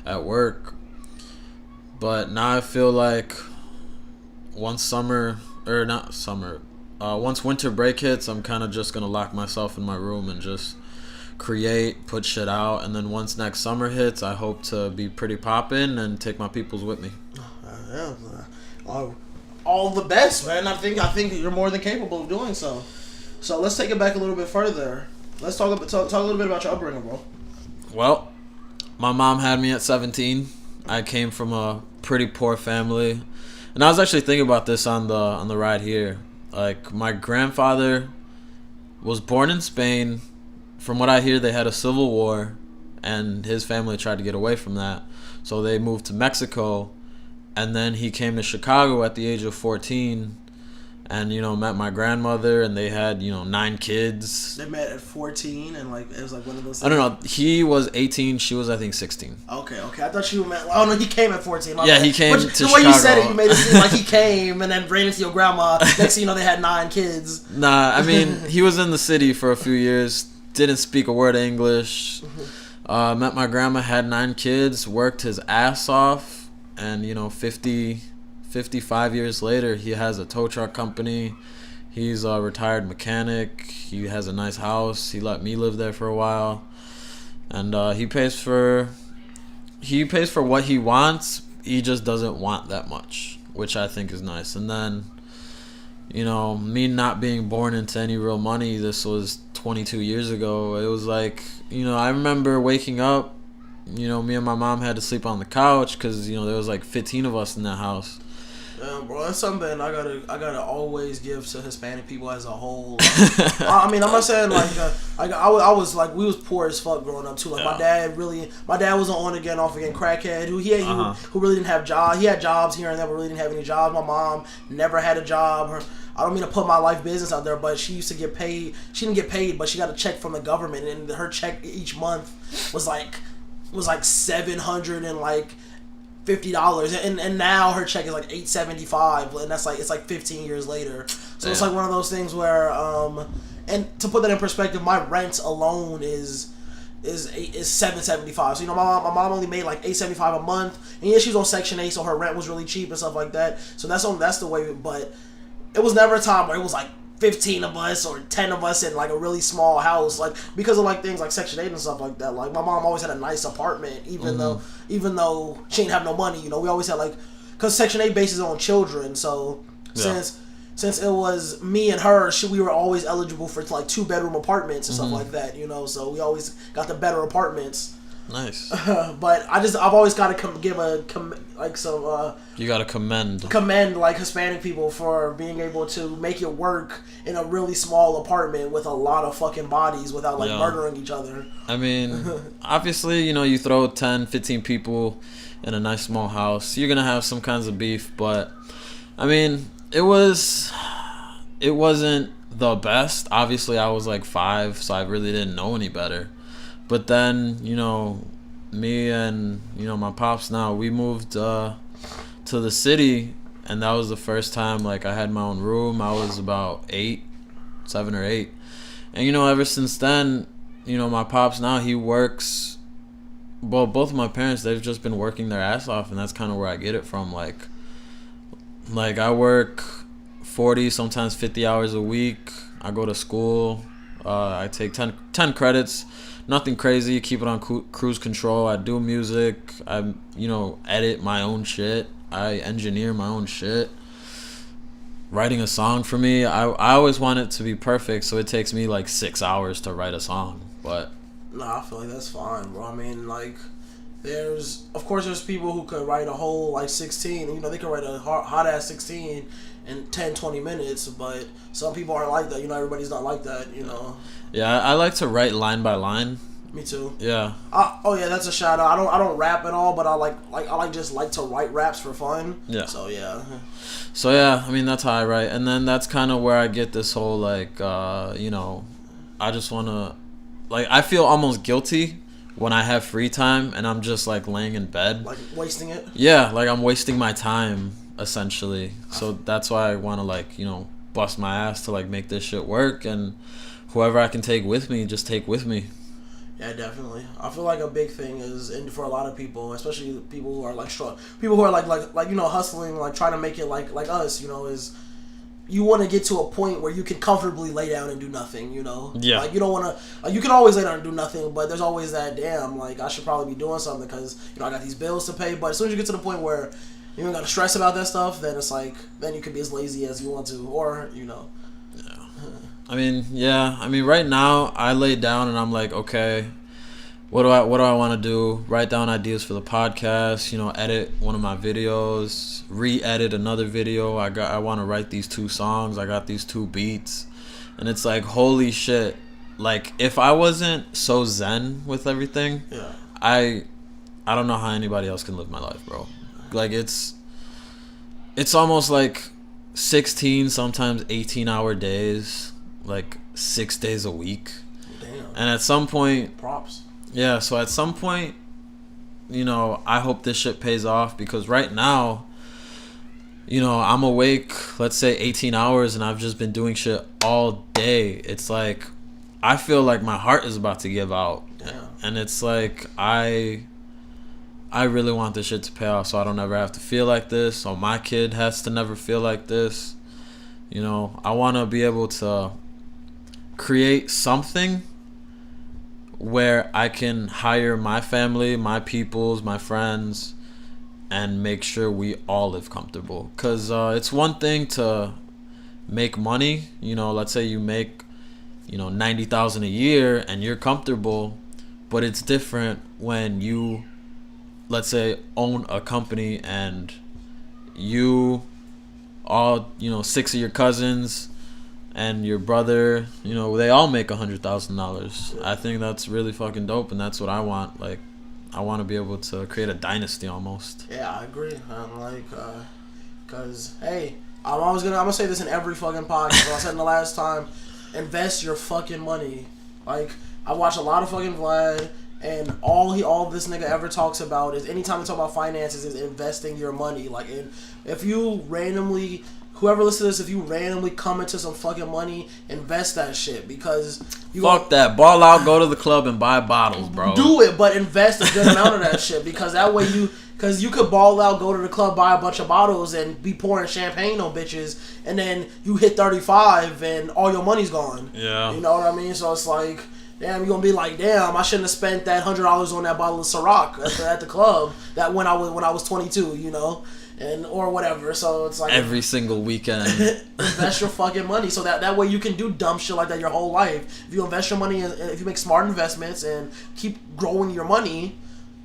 at work. But now I feel like once winter break hits, I'm kind of just going to lock myself in my room and just create, put shit out, and then once next summer hits, I hope to be pretty poppin' and take my peoples with me. All the best, man. I think you're more than capable of doing so. So let's take it back a little bit further. Let's talk a little bit about your upbringing, bro. Well, my mom had me at 17. I came from a pretty poor family, and I was actually thinking about this on the ride here. Like, my grandfather was born in Spain. From what I hear, they had a civil war, and his family tried to get away from that. So they moved to Mexico, and then he came to Chicago at the age of 14, and met my grandmother, and they had 9 kids. They met at 14, and like it was like one of those things. I don't know. He was 18. She was, I think, 16. Okay. I thought you met. Oh no, he came at 14. Yeah, he came to Chicago. The way you said it, you made it seem like he came and then ran into your grandma. Next thing you know, they had 9 kids. Nah, I mean, he was in the city for a few years. Didn't speak a word of English. Met my grandma, had 9 kids, worked his ass off, and 55 years later, he has a tow truck company. He's a retired mechanic. He has a nice house. He let me live there for a while, and he pays for what he wants. He just doesn't want that much, which I think is nice. And then, me not being born into any real money. This was 22 years ago. It was like, I remember waking up. Me and my mom had to sleep on the couch because there was like 15 of us in that house. Bro, that's something I gotta always give to Hispanic people as a whole. I mean, I'm not saying I was like, we was poor as fuck growing up too. Like my dad was an on again, off again crackhead who really didn't have jobs. He had jobs here and there, but really didn't have any jobs. My mom never had a job. I don't mean to put my life business out there, but she used to get paid. She didn't get paid, but she got a check from the government, and her check each month was like $700 and like $50, and now her check is like $875, and that's like it's like 15 years later. So it's like one of those things where and to put that in perspective, my rent alone is $775. So my mom only made like $875 a month, and yeah, she was on Section 8, so her rent was really cheap and stuff like that. So that's the way. But it was never a time where it was like 15 of us or 10 of us in like a really small house, like because of like things like Section 8 and stuff like that. Like my mom always had a nice apartment, even though she didn't have no money. We always had because Section 8 bases on children. So since it was me and her, we were always eligible for like 2-bedroom apartments and stuff like that. So we always got the better apartments. Nice. But I've always got to you got to commend like Hispanic people for being able to make it work in a really small apartment with a lot of fucking bodies without like murdering each other. I mean, obviously, you throw 10, 15 people in a nice small house, you're gonna have some kinds of beef. But I mean, it wasn't the best. Obviously, I was like 5, so I really didn't know any better. But then, me and, my pops now, we moved to the city, and that was the first time, like, I had my own room. I was about 7 or 8. And, ever since then, my pops now, he works, well, both of my parents, they've just been working their ass off, and that's kind of where I get it from. Like I work 40, sometimes 50 hours a week. I go to school. I take 10 credits. Nothing crazy. Keep it on cruise control. I do music. I, edit my own shit. I engineer my own shit. Writing a song for me, I always want it to be perfect, so it takes me like 6 hours to write a song. But I feel like that's fine, bro. I mean, like, there's people who could write a whole like 16. They could write a hot ass 16 in 10-20 minutes, but some people aren't like that. Everybody's not like that. Yeah, I like to write line by line. Me too. Yeah. That's a shout out. I don't rap at all, but I like to write raps for fun. Yeah. So yeah. I mean, that's how I write, and then that's kind of where I get this whole like I just wanna, like, I feel almost guilty when I have free time and I'm just like laying in bed, like wasting it. Yeah, like I'm wasting my time essentially. So that's why I want to like bust my ass to like make this shit work, and whoever I can take with me, just take with me. Yeah, definitely. I feel like a big thing is, and for a lot of people, especially people who are like strong, people who are like hustling, like trying to make it like us, is you want to get to a point where you can comfortably lay down and do nothing, Yeah. Like you don't want to. Like, you can always lay down and do nothing, but there's always that damn, like, I should probably be doing something because I got these bills to pay. But as soon as you get to the point where you don't got to stress about that stuff, then it's like then you can be as lazy as you want to, or Yeah. I mean, right now I lay down and I'm like, okay, what do I want to do? Write down ideas for the podcast, edit one of my videos, re-edit another video. I want to write these 2 songs. I got these 2 beats, and it's like, holy shit. Like, if I wasn't so zen with everything, yeah, I don't know how anybody else can live my life, bro. Like, it's almost like 16, sometimes 18-hour days, like 6 days a week. Damn. And at some point, props. Yeah, so at some point, I hope this shit pays off, because right now, I'm awake, let's say 18 hours, and I've just been doing shit all day. It's like, I feel like my heart is about to give out. Damn. And it's like, I really want this shit to pay off, so I don't ever have to feel like this, so my kid has to never feel like this. I want to be able to create something where I can hire my family, my peoples, my friends, and make sure we all live comfortable. Because it's one thing to make money. Let's say you make, $90,000 a year and you're comfortable. But it's different when you, let's say, own a company and you all, 6 of your cousins and your brother, they all make $100,000. I think that's really fucking dope, and that's what I want. Like, I want to be able to create a dynasty almost. Yeah, I agree. Cause hey, I'm gonna say this in every fucking podcast. I said in the last time, invest your fucking money. Like, I watch a lot of fucking Vlad, and all this nigga ever talks about is, anytime they talk about finances, is investing your money. Like, if you randomly, whoever listens to this, if you randomly come into some fucking money, invest that shit, because fuck that. Ball out, go to the club and buy bottles, bro. Do it, but invest a good amount of that shit, because that way because you could ball out, go to the club, buy a bunch of bottles, and be pouring champagne on bitches, and then you hit 35 and all your money's gone. Yeah. You know what I mean? So it's like, damn, you're gonna be like, damn, I shouldn't have spent that $100 on that bottle of Ciroc at the club that when I was 22, and or whatever. So it's like, every single weekend, invest your fucking money, so that way you can do dumb shit like that your whole life. If you invest your money, and if you make smart investments and keep growing your money,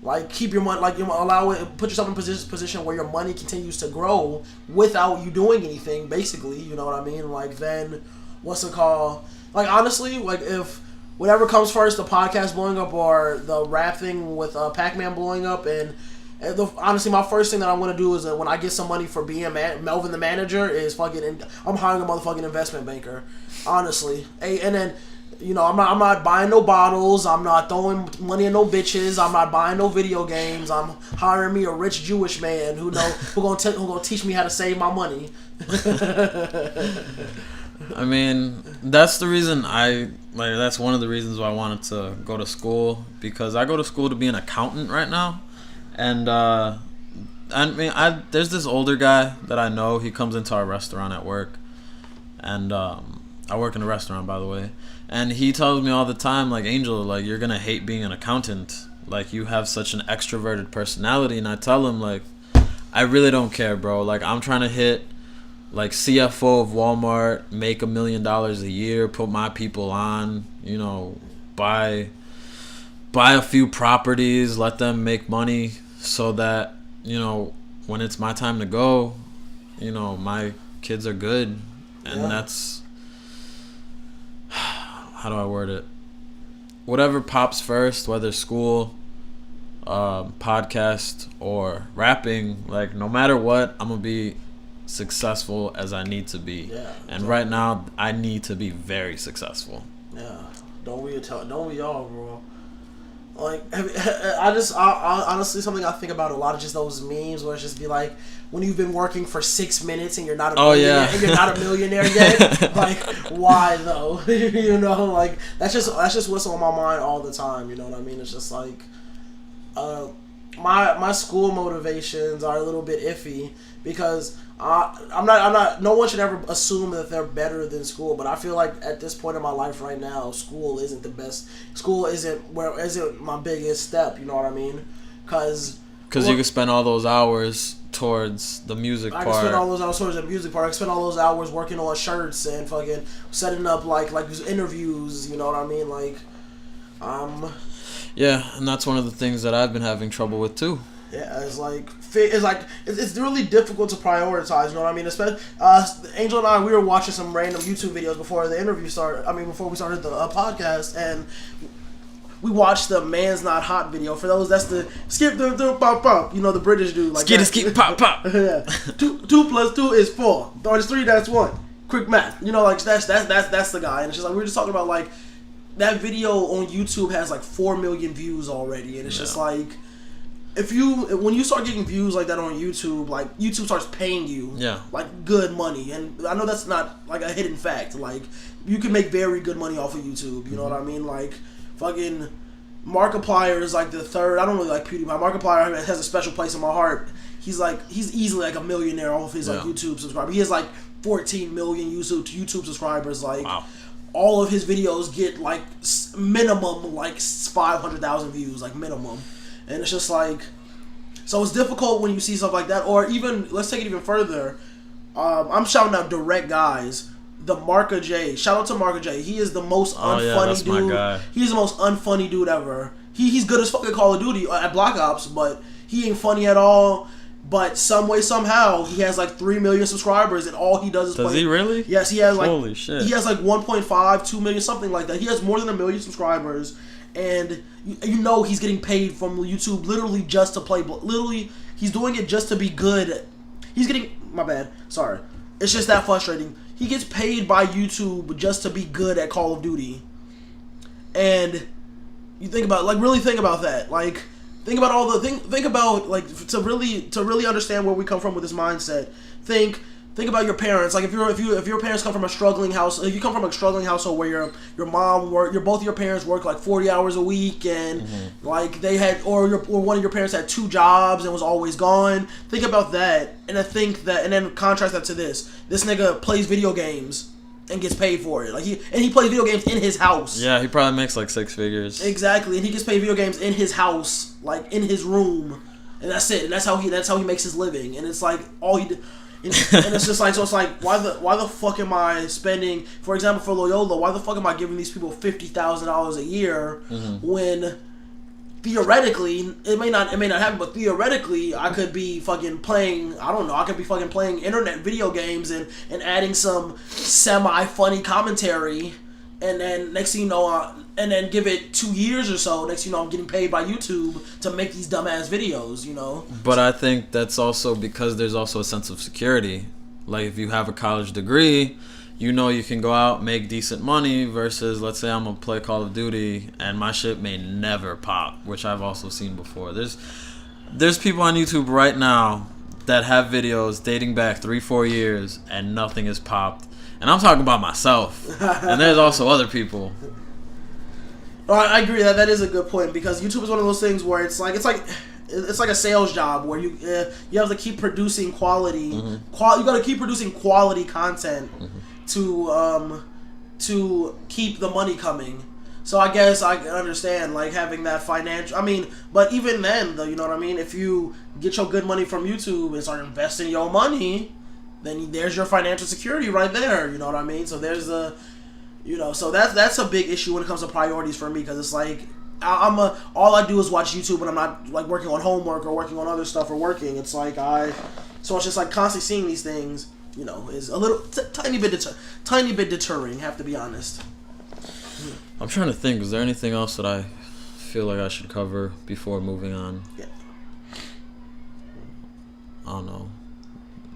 like, keep your money, like, allow it, put yourself in position where your money continues to grow without you doing anything, basically. You know what I mean? Like, then what's it called? Like, honestly, like, if whatever comes first, the podcast blowing up or the rap thing with Pac-Man blowing up, and honestly, my first thing that I want to do is, when I get some money for being Melvin the manager, is I'm hiring a motherfucking investment banker, honestly. And then, I'm not buying no bottles, I'm not throwing money at no bitches, I'm not buying no video games. I'm hiring me a rich Jewish man who gonna teach me how to save my money. I mean, that's the reason that's one of the reasons why I wanted to go to school, because I go to school to be an accountant right now. And there's this older guy that I know. He comes into our restaurant at work, and I work in a restaurant, by the way. And he tells me all the time, like, Angel, like, you're gonna hate being an accountant. Like, you have such an extroverted personality. And I tell him, like, I really don't care, bro. Like, I'm trying to hit, like, CFO of Walmart, make $1 million a year, put my people on, buy a few properties, let them make money, so that, when it's my time to go, my kids are good. And that's, how do I word it? Whatever pops first, whether school, podcast, or rapping, like, no matter what, I'm gonna be successful as I need to be. Yeah, and right now, I need to be very successful. Yeah, don't we all, bro? Like, I honestly, something I think about a lot of just those memes where it's just be like, when you've been working for 6 minutes and you're not a millionaire, and you're not a millionaire yet. Like, why though? Like, that's just what's on my mind all the time. You know what I mean? It's just like, my school motivations are a little bit iffy, because I'm not. No one should ever assume that they're better than school. But I feel like at this point in my life right now, school isn't the best. School isn't my biggest step. You know what I mean? Because you can spend all those hours towards the music part. I can spend all those hours towards the music part. I can spend all those hours working on shirts and fucking setting up like interviews. You know what I mean? Like, yeah, and that's one of the things that I've been having trouble with too. Yeah, it's really difficult to prioritize. You know what I mean? Especially Angel and I, we were watching some random YouTube videos before the interview started. Before we started the podcast, and we watched the "Man's Not Hot" video. For those, that's the skip the pop pop. You know, the British dude like skip pop pop. Yeah, 2 plus 2 is 4. Or it's 3. That's 1. Quick math. You know, like that's the guy. And it's just like we were just talking about like that video on YouTube has like 4 million views already, and it's just like. When you start getting views like that on YouTube, like YouTube starts paying you, like good money, and I know that's not like a hidden fact. Like you can make very good money off of YouTube. You know what I mean? Like fucking Markiplier is like the third. I don't really like PewDiePie. Markiplier has a special place in my heart. He's easily like a millionaire off his like YouTube subscribers. He has like 14 million YouTube subscribers. Like all of his videos get like minimum like 500,000 views, like minimum. And it's just like, so it's difficult when you see stuff like that. Or even, let's take it even further. I'm shouting out direct guys. The Marka J. Shout out to Marka J. He is the most unfunny dude. My guy. He's the most unfunny dude ever. He's good as fucking Call of Duty at Black Ops, but he ain't funny at all. But some way, somehow, he has like 3 million subscribers, and all he does is play. Does he really? Yes, he has like. Holy shit. He has like 1.5, 2 million, something like that. He has more than 1 million subscribers. And you know he's getting paid from YouTube literally just to play. Literally, he's doing it just to be good. He's getting... My bad. Sorry. It's just that frustrating. He gets paid by YouTube just to be good at Call of Duty. And you think about... Like, really think about that. Like, think about all the... Think about, like, to really understand where we come from with this mindset. Think about your parents. Like if your parents come from a struggling house, if you come from a struggling household where your mom both of your parents work like 40 hours a week, and like they had, or one of your parents had 2 jobs and was always gone. Think about that, and and then contrast that to this. This nigga plays video games and gets paid for it. Like he plays video games in his house. Yeah, he probably makes like 6 figures. Exactly, and he gets paid video games in his house, like in his room, and that's it. And that's how he makes his living. And it's like all he did. And it's just like, so it's like, why the fuck am I spending, for example, for Loyola, why the fuck am I giving these people $50,000 a year when theoretically it may not happen, but theoretically I could be fucking playing, I don't know, I could be fucking playing internet video games and adding some semi funny commentary, and then next thing you know, and then give it 2 years or so, next thing you know, I'm getting paid by YouTube to make these dumbass videos, you know? But I think that's also because there's also a sense of security. Like, if you have a college degree, you know you can go out, make decent money, versus, let's say I'm going to play Call of Duty, and my shit may never pop, which I've also seen before. There's people on YouTube right now that have videos dating back 3-4 years, and nothing has popped. And I'm talking about myself. And there's also other people. I agree that is a good point, because YouTube is one of those things where it's like a sales job where you have to keep producing quality. You got to keep producing quality content to keep the money coming. So I guess I can understand like having that financial. I mean, but even then, though, you know what I mean. If you get your good money from YouTube and start investing your money, then there's your financial security right there. You know what I mean? So there's so that's a big issue when it comes to priorities for me, because it's like all I do is watch YouTube when I'm not like working on homework or working on other stuff or working. It's like so it's just like constantly seeing these things, you know, is a little tiny bit deterring. Have to be honest. I'm trying to think. Is there anything else that I feel like I should cover before moving on? Yeah. I don't know.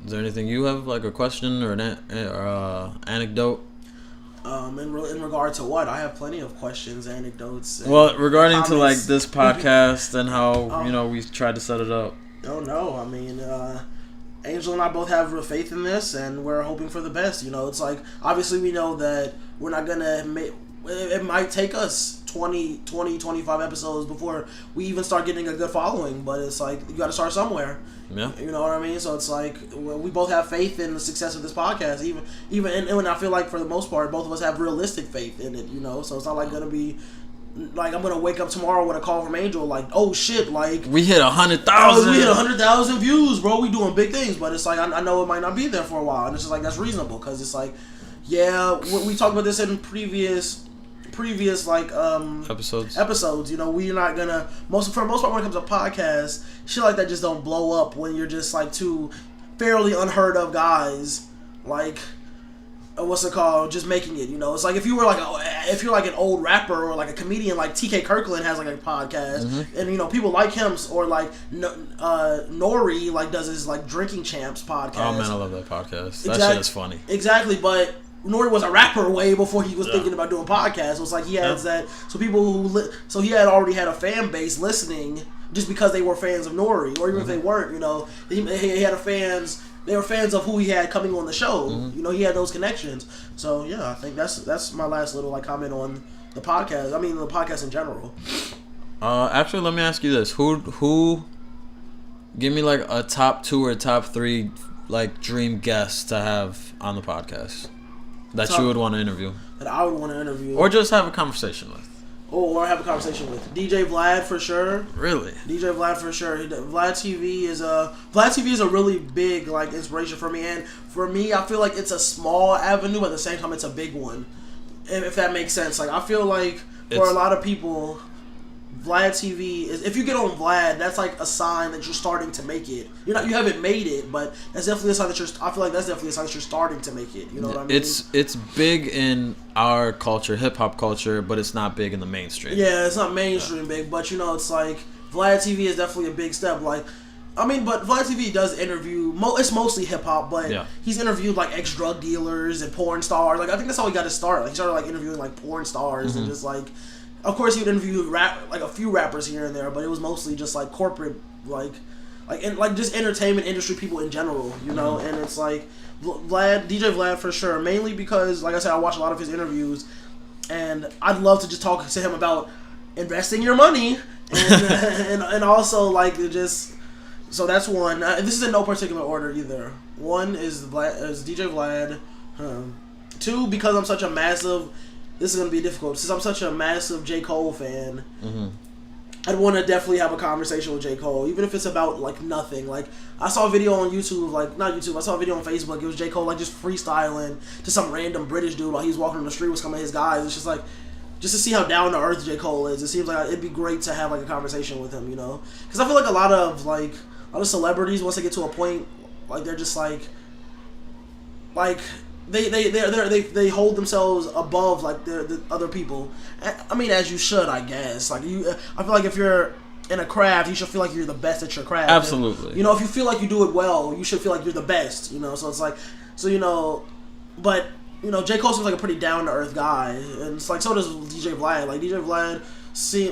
Is there anything you have, like a question or an anecdote? In regard to what? I have plenty of questions, anecdotes. Well, regarding comments to like this podcast and how we tried to set it up. Oh no, I mean, Angel and I both have real faith in this, and we're hoping for the best. You know, it's like obviously we know that we're not gonna make. It might take us 20, 25 episodes before we even start getting a good following, but it's like you got to start somewhere. Yeah. You know what I mean? So it's like we both have faith in the success of this podcast, even and I feel like for the most part both of us have realistic faith in it, you know. So it's not like gonna be like I'm gonna wake up tomorrow with a call from Angel like, oh shit, like we hit 100,000. We hit 100,000 views, bro. We doing big things, but it's like I know it might not be there for a while, and it's just like that's reasonable, because it's like, yeah, we talked about this in previous like episodes. You know, we're not gonna for the most part when it comes to podcasts, shit like that just don't blow up when you're just like two fairly unheard of guys, like what's it called, just making it. You know, it's like if you were like if you're like an old rapper or like a comedian, like TK Kirkland has like a podcast, and you know people like him, or like Nori like does his like Drinking Champs podcast. Oh man, I love that podcast. That shit is funny. Exactly, but Nori was a rapper way before he was thinking about doing podcasts. So it's like he has that. So people so he had already had a fan base listening just because they were fans of Nori, or even if they weren't. You know, he had a fans. They were fans of who he had coming on the show. You know, he had those connections. So yeah, I think that's my last little like comment on the podcast. I mean, the podcast in general. Actually, let me ask you this: who? Give me like a top 2 or top 3 like dream guests to have on the podcast that you would want to interview. That I would want to interview, or just have a conversation with. Or have a conversation with DJ Vlad for sure. Really? DJ Vlad for sure. Vlad TV is a really big like inspiration for me, and for me, I feel like it's a small avenue, but at the same time, it's a big one. If that makes sense. Like I feel like for a lot of people, Vlad TV is, if you get on Vlad, that's like a sign that you're starting to make it. You haven't made it, but that's definitely a sign that I feel like that's definitely a sign that you're starting to make it. You know what I mean? It's big in our culture, hip hop culture, but it's not big in the mainstream. Yeah, it's not mainstream big, but you know, it's like Vlad TV is definitely a big step. Like, I mean, but Vlad TV does interview. It's mostly hip hop, but he's interviewed like ex-drug dealers and porn stars. Like, I think that's how he got his start. Like, he started like interviewing like porn stars and just like. Of course, he would interview like a few rappers here and there, but it was mostly just like corporate, like just entertainment industry people in general, you know. And it's like DJ Vlad for sure, mainly because, like I said, I watch a lot of his interviews, and I'd love to just talk to him about investing your money and and also like just. So that's one. This is in no particular order either. One is DJ Vlad. 2, because I'm such a massive. This is going to be difficult. Since I'm such a massive J. Cole fan, I'd want to definitely have a conversation with J. Cole, even if it's about, like, nothing. Like, I saw a video on YouTube, like, not YouTube, I saw a video on Facebook. It was J. Cole, like, just freestyling to some random British dude while he was walking on the street with some of his guys. It's just, like, just to see how down-to-earth J. Cole is. It seems like it'd be great to have, like, a conversation with him, you know? Because I feel like a lot of celebrities, once they get to a point, like, they're just, like They hold themselves above like the other people. I mean, as you should, I guess. Like I feel like if you're in a craft, you should feel like you're the best at your craft. Absolutely. And, you know, if you feel like you do it well, you should feel like you're the best. You know, so it's like, you know, but you know, J. Cole seems like a pretty down to earth guy, and it's like so does DJ Vlad. Like DJ Vlad.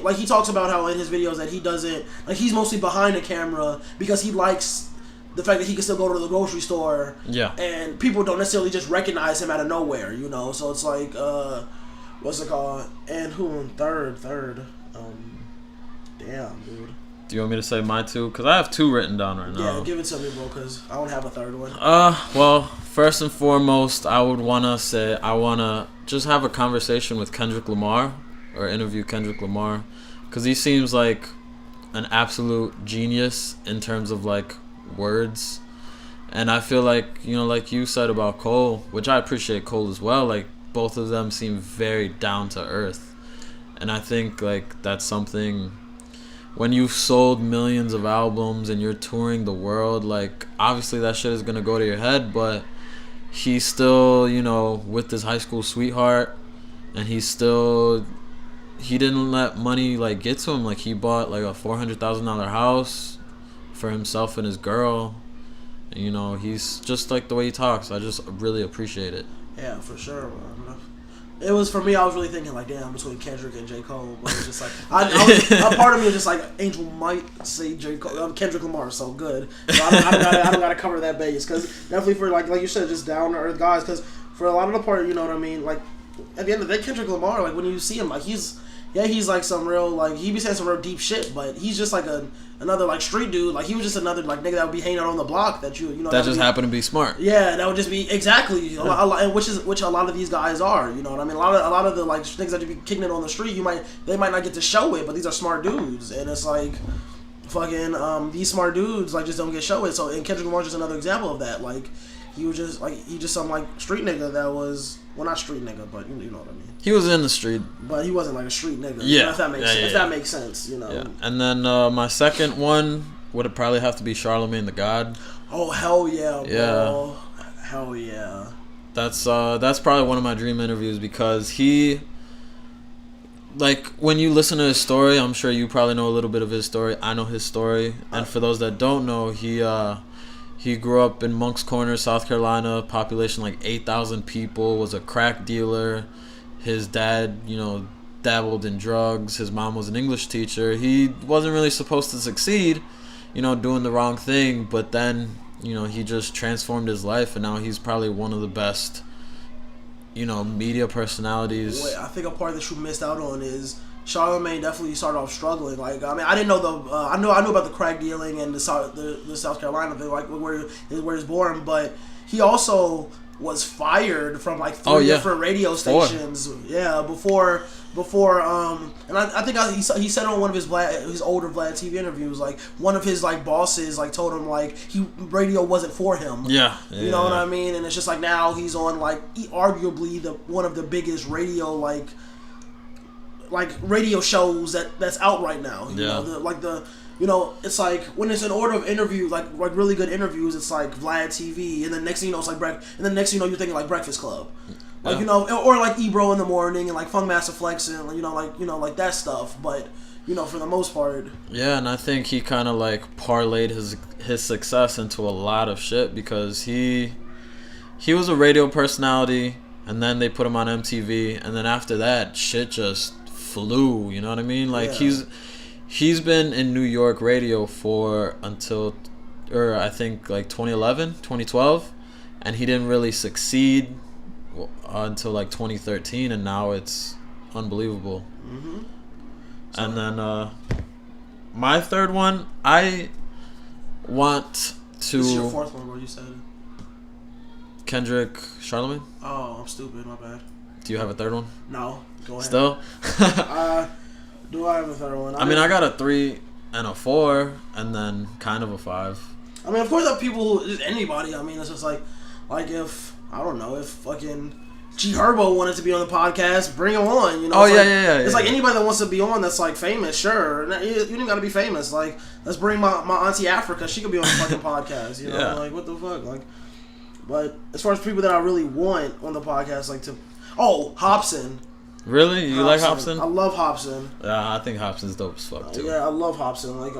Like he talks about how in his videos that he doesn't like he's mostly behind the camera because he likes the fact that he can still go to the grocery store, and people don't necessarily just recognize him out of nowhere, you know. So it's like, what's it called? And who third? Damn, dude. Do you want me to say my 2? Because I have 2 written down right now. Yeah, give it to me, bro. Because I don't have a third one. Well, first and foremost, I would wanna say I wanna just have a conversation with Kendrick Lamar, or interview Kendrick Lamar, because he seems like an absolute genius in terms of like words, and I feel like, you know, like you said about Cole, which I appreciate Cole as well, like both of them seem very down to earth, and I think like that's something when you've sold millions of albums and you're touring the world, like obviously that shit is gonna go to your head, but he's still, you know, with his high school sweetheart, and he didn't let money like get to him. Like he bought like a $400,000 house for himself and his girl, and, you know, he's just like the way he talks. I just really appreciate it. Yeah, for sure, man. It was for me. I was really thinking like, damn, between Kendrick and J. Cole, but it's just like a part of me was just like, Angel might say J. Cole, Kendrick Lamar is so good, so I don't gotta cover that base, because definitely for like you said, just down to earth guys. Because for a lot of the part, you know what I mean. Like at the end of the day, Kendrick Lamar, like when you see him, like he's like some real, like, he be saying some real deep shit, but he's just like another like street dude. Like he was just another like nigga that would be hanging out on the block that you know that just happened to be smart. Yeah, that would just be exactly a lot, which a lot of these guys are. You know what I mean? A lot of the like things that you be kicking it on the street, they might not get to show it, but these are smart dudes, and it's like fucking these smart dudes like just don't get show it. So and Kendrick Lamar's just another example of that. Like he just some like street nigga that was. Well, not street nigga, but you know what I mean. He was in the street, but he wasn't like a street nigga. Yeah, you know, if that makes sense. If that makes sense, you know. Yeah. And then my second one would probably have to be Charlemagne the God. Oh hell yeah, bro. Yeah. Hell yeah. That's probably one of my dream interviews, because he like when you listen to his story, I'm sure you probably know a little bit of his story. I know his story, and for those that don't know, he grew up in Moncks Corner, South Carolina. Population like 8,000 people. Was a crack dealer. His dad, dabbled in drugs. His mom was an English teacher. He wasn't really supposed to succeed, doing the wrong thing. But then, he just transformed his life, and now he's probably one of the best, media personalities. Wait, I think a part that you missed out on is Charlamagne definitely started off struggling. Like, I mean, I didn't know I knew about the crack dealing and the South Carolina thing, like where he's born, but he also was fired from like three different radio stations. Yeah, before and I think he said on one of his older Vlad TV interviews, like one of his like bosses like told him like radio wasn't for him. Yeah, you know what I mean? And it's just like now he's on like arguably one of the biggest radio like radio shows that's out right now. You know, it's like when it's an order of interviews, like really good interviews, it's like Vlad TV, and then next thing you know, it's like and then next thing you know, you're thinking like Breakfast Club, like or like Ebro in the morning and like Funkmaster Flex and like that stuff. But for the most part, yeah, and I think he kind of like parlayed his success into a lot of shit because he was a radio personality, and then they put him on MTV, and then after that, shit just flew. You know what I mean? Like he's been in New York radio I think like 2011, 2012, and he didn't really succeed until like 2013, and now it's unbelievable. Mm-hmm. And then my third one, I want to. This is your fourth one, what you said? Kendrick, Charlamagne. Oh, I'm stupid. My bad. Do you have a third one? No. Go ahead. Still? Do I have a third one? I mean, I got a 3 and a 4, and then kind of a 5. I mean, of course, that people, just anybody. I mean, it's just like if I don't know, if fucking G Herbo wanted to be on the podcast, bring him on. It's like anybody that wants to be on that's like famous, sure. You didn't got to be famous. Like, let's bring my auntie Africa. She could be on the fucking podcast. Like what the fuck, like. But as far as people that I really want on the podcast, like Hobson. Really? You like Hobson? I love Hobson. Yeah, I think Hobson's dope as fuck too. Yeah, I love Hobson. Like,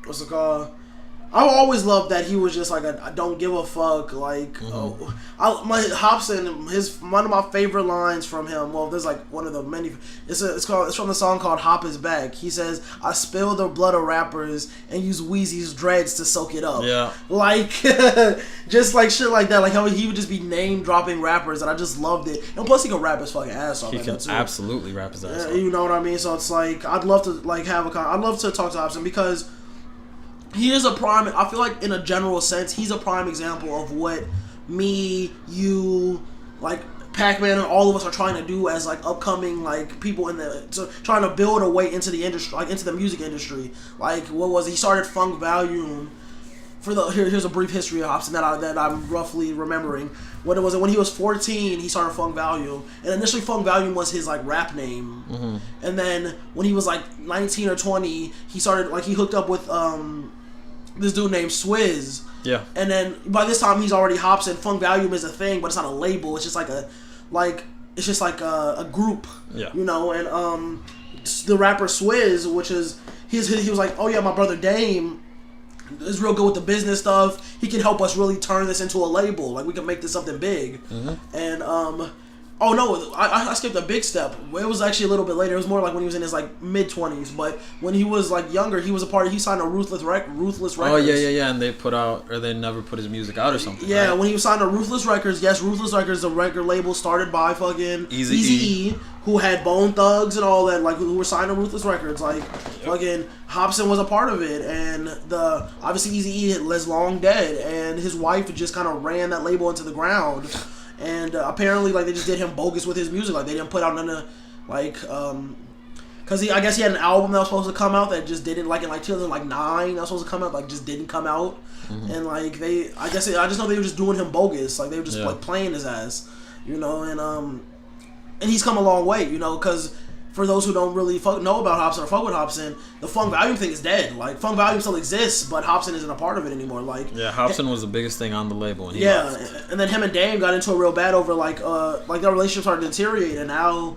what's it called? I always loved that he was just like I don't give a fuck. Like, Hobson, one of my favorite lines from him. Well, there's like one of the many. It's from the song called "Hop Is Back." He says, "I spill the blood of rappers and use Wheezy's dreads to soak it up." Yeah, like just like shit like that. Like how he would just be name dropping rappers, and I just loved it. And plus, he can rap his fucking ass off. He can absolutely rap his ass off. You know what I mean? So it's like I'd love to I'd love to talk to Hobson because he is a prime. I feel like in a general sense, he's a prime example of what me, you, like Pac-Man, and all of us are trying to do as like upcoming like people trying to build a way into the industry, like into the music industry. Like what was it? He started Funk Volume. Here's a brief history of Hobson that I'm roughly remembering. When he was 14, he started Funk Volume, and initially Funk Volume was his like rap name. Mm-hmm. And then when he was like 19 or 20, he started he hooked up with this dude named Swizz. Yeah. And then by this time he's already Hobson. Funk Volume is a thing, but it's not a label. It's just like a group. Yeah. And the rapper Swizz, which is he was like, oh yeah, my brother Dame is real good with the business stuff. He can help us really turn this into a label. Like we can make this something big. Mm-hmm. And oh no, I skipped a big step. It was actually a little bit later. It was more like when he was in his like mid-20s. But when he was like younger, he signed a Ruthless Records. Oh yeah, and they never put his music out or something. Yeah, right? When he was signed to Ruthless Records, yes, Ruthless Records, the record label started by fucking Eazy-E, who had Bone Thugs and all that, like who were signed to Ruthless Records. Like fucking Hobson was a part of it, and obviously Eazy-E is long dead, and his wife just kind of ran that label into the ground. And apparently, like, they just did him bogus with his music. Like, they didn't put out none of, like, because I guess he had an album that was supposed to come out that just didn't, like, in, like, 2009, that was supposed to come out, like, just didn't come out. Mm-hmm. And, like, I just know they were just doing him bogus. Like, they were just, like, playing his ass, and he's come a long way, because for those who don't really know about Hobson or fuck with Hobson, the Funk Volume thing is dead. Like, Funk Volume still exists, but Hobson isn't a part of it anymore. Like, yeah, Hobson was the biggest thing on the label. And he left. And then him and Dame got into it real bad over like their relationship started to deteriorate, and now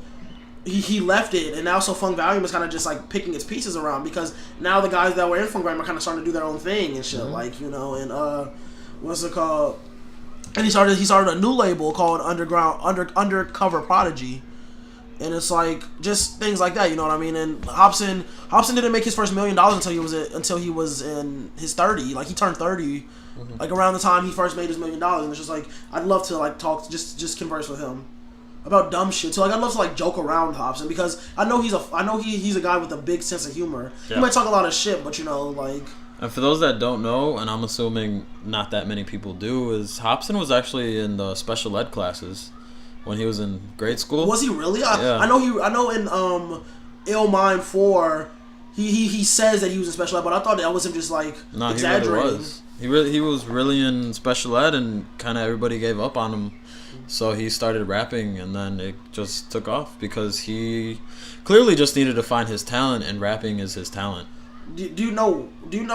he left it, and now so Funk Valium is kind of just like picking its pieces around, because now the guys that were in Funk Valium are kind of starting to do their own thing and shit, like, you know, and what's it called? And he started a new label called Undercover Prodigy, and it's like just things like that, you know what I mean? And Hobson didn't make his first $1 million until he was in his 30, like he turned 30, like around the time he first made his $1 million, and it's just like I'd love to like talk, just converse with him about dumb shit. So like I'd love to like joke around Hobson, because I know he's a guy with a big sense of humor. Yeah. He might talk a lot of shit, but you know, like. And for those that don't know, and I'm assuming not that many people do, is Hobson was actually in the special ed classes when he was in grade school. Was he really? I know in Ill Mind 4 he says that he was in special ed, but I thought that was him just like exaggerating. He was really in special ed, and kind of everybody gave up on him. So he started rapping, and then it just took off because he clearly just needed to find his talent, and rapping is his talent. Do you know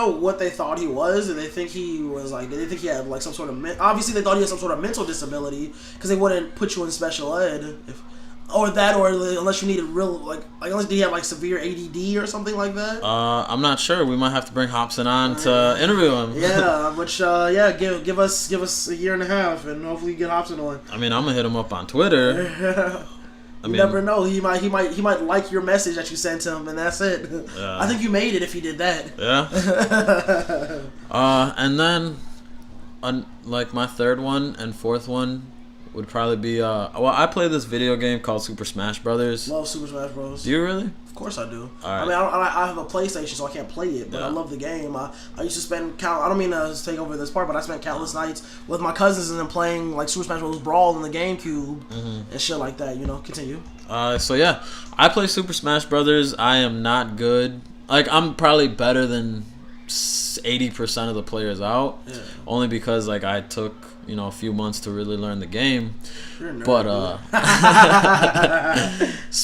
what they thought he was? Did they think he was like? Did they think he had like some sort of? Obviously, they thought he had some sort of mental disability, because they wouldn't put you in special ed or unless you needed real like unless did he have like severe ADD or something like that? I'm not sure. We might have to bring Hobson on to interview him. Yeah, which give us a year and a half, and hopefully get Hobson on. I mean, I'm gonna hit him up on Twitter. You never know. He might like your message that you sent to him, and that's it. Yeah. I think you made it if he did that. Yeah. And then, like my third one and fourth one would probably be I play this video game called Super Smash Brothers. Love Super Smash Bros. Do you really? Of course I do. All right. I mean, I have a PlayStation, so I can't play it, but I love the game. I used to spend I don't mean to take over this part, but I spent countless nights with my cousins and then playing like Super Smash Bros. Brawl on the GameCube and shit like that. You know, continue. So yeah, I play Super Smash Brothers. I am not good. Like, I'm probably better than 80% of the players out, only because like I took a few months to really learn the game. You're a nerd,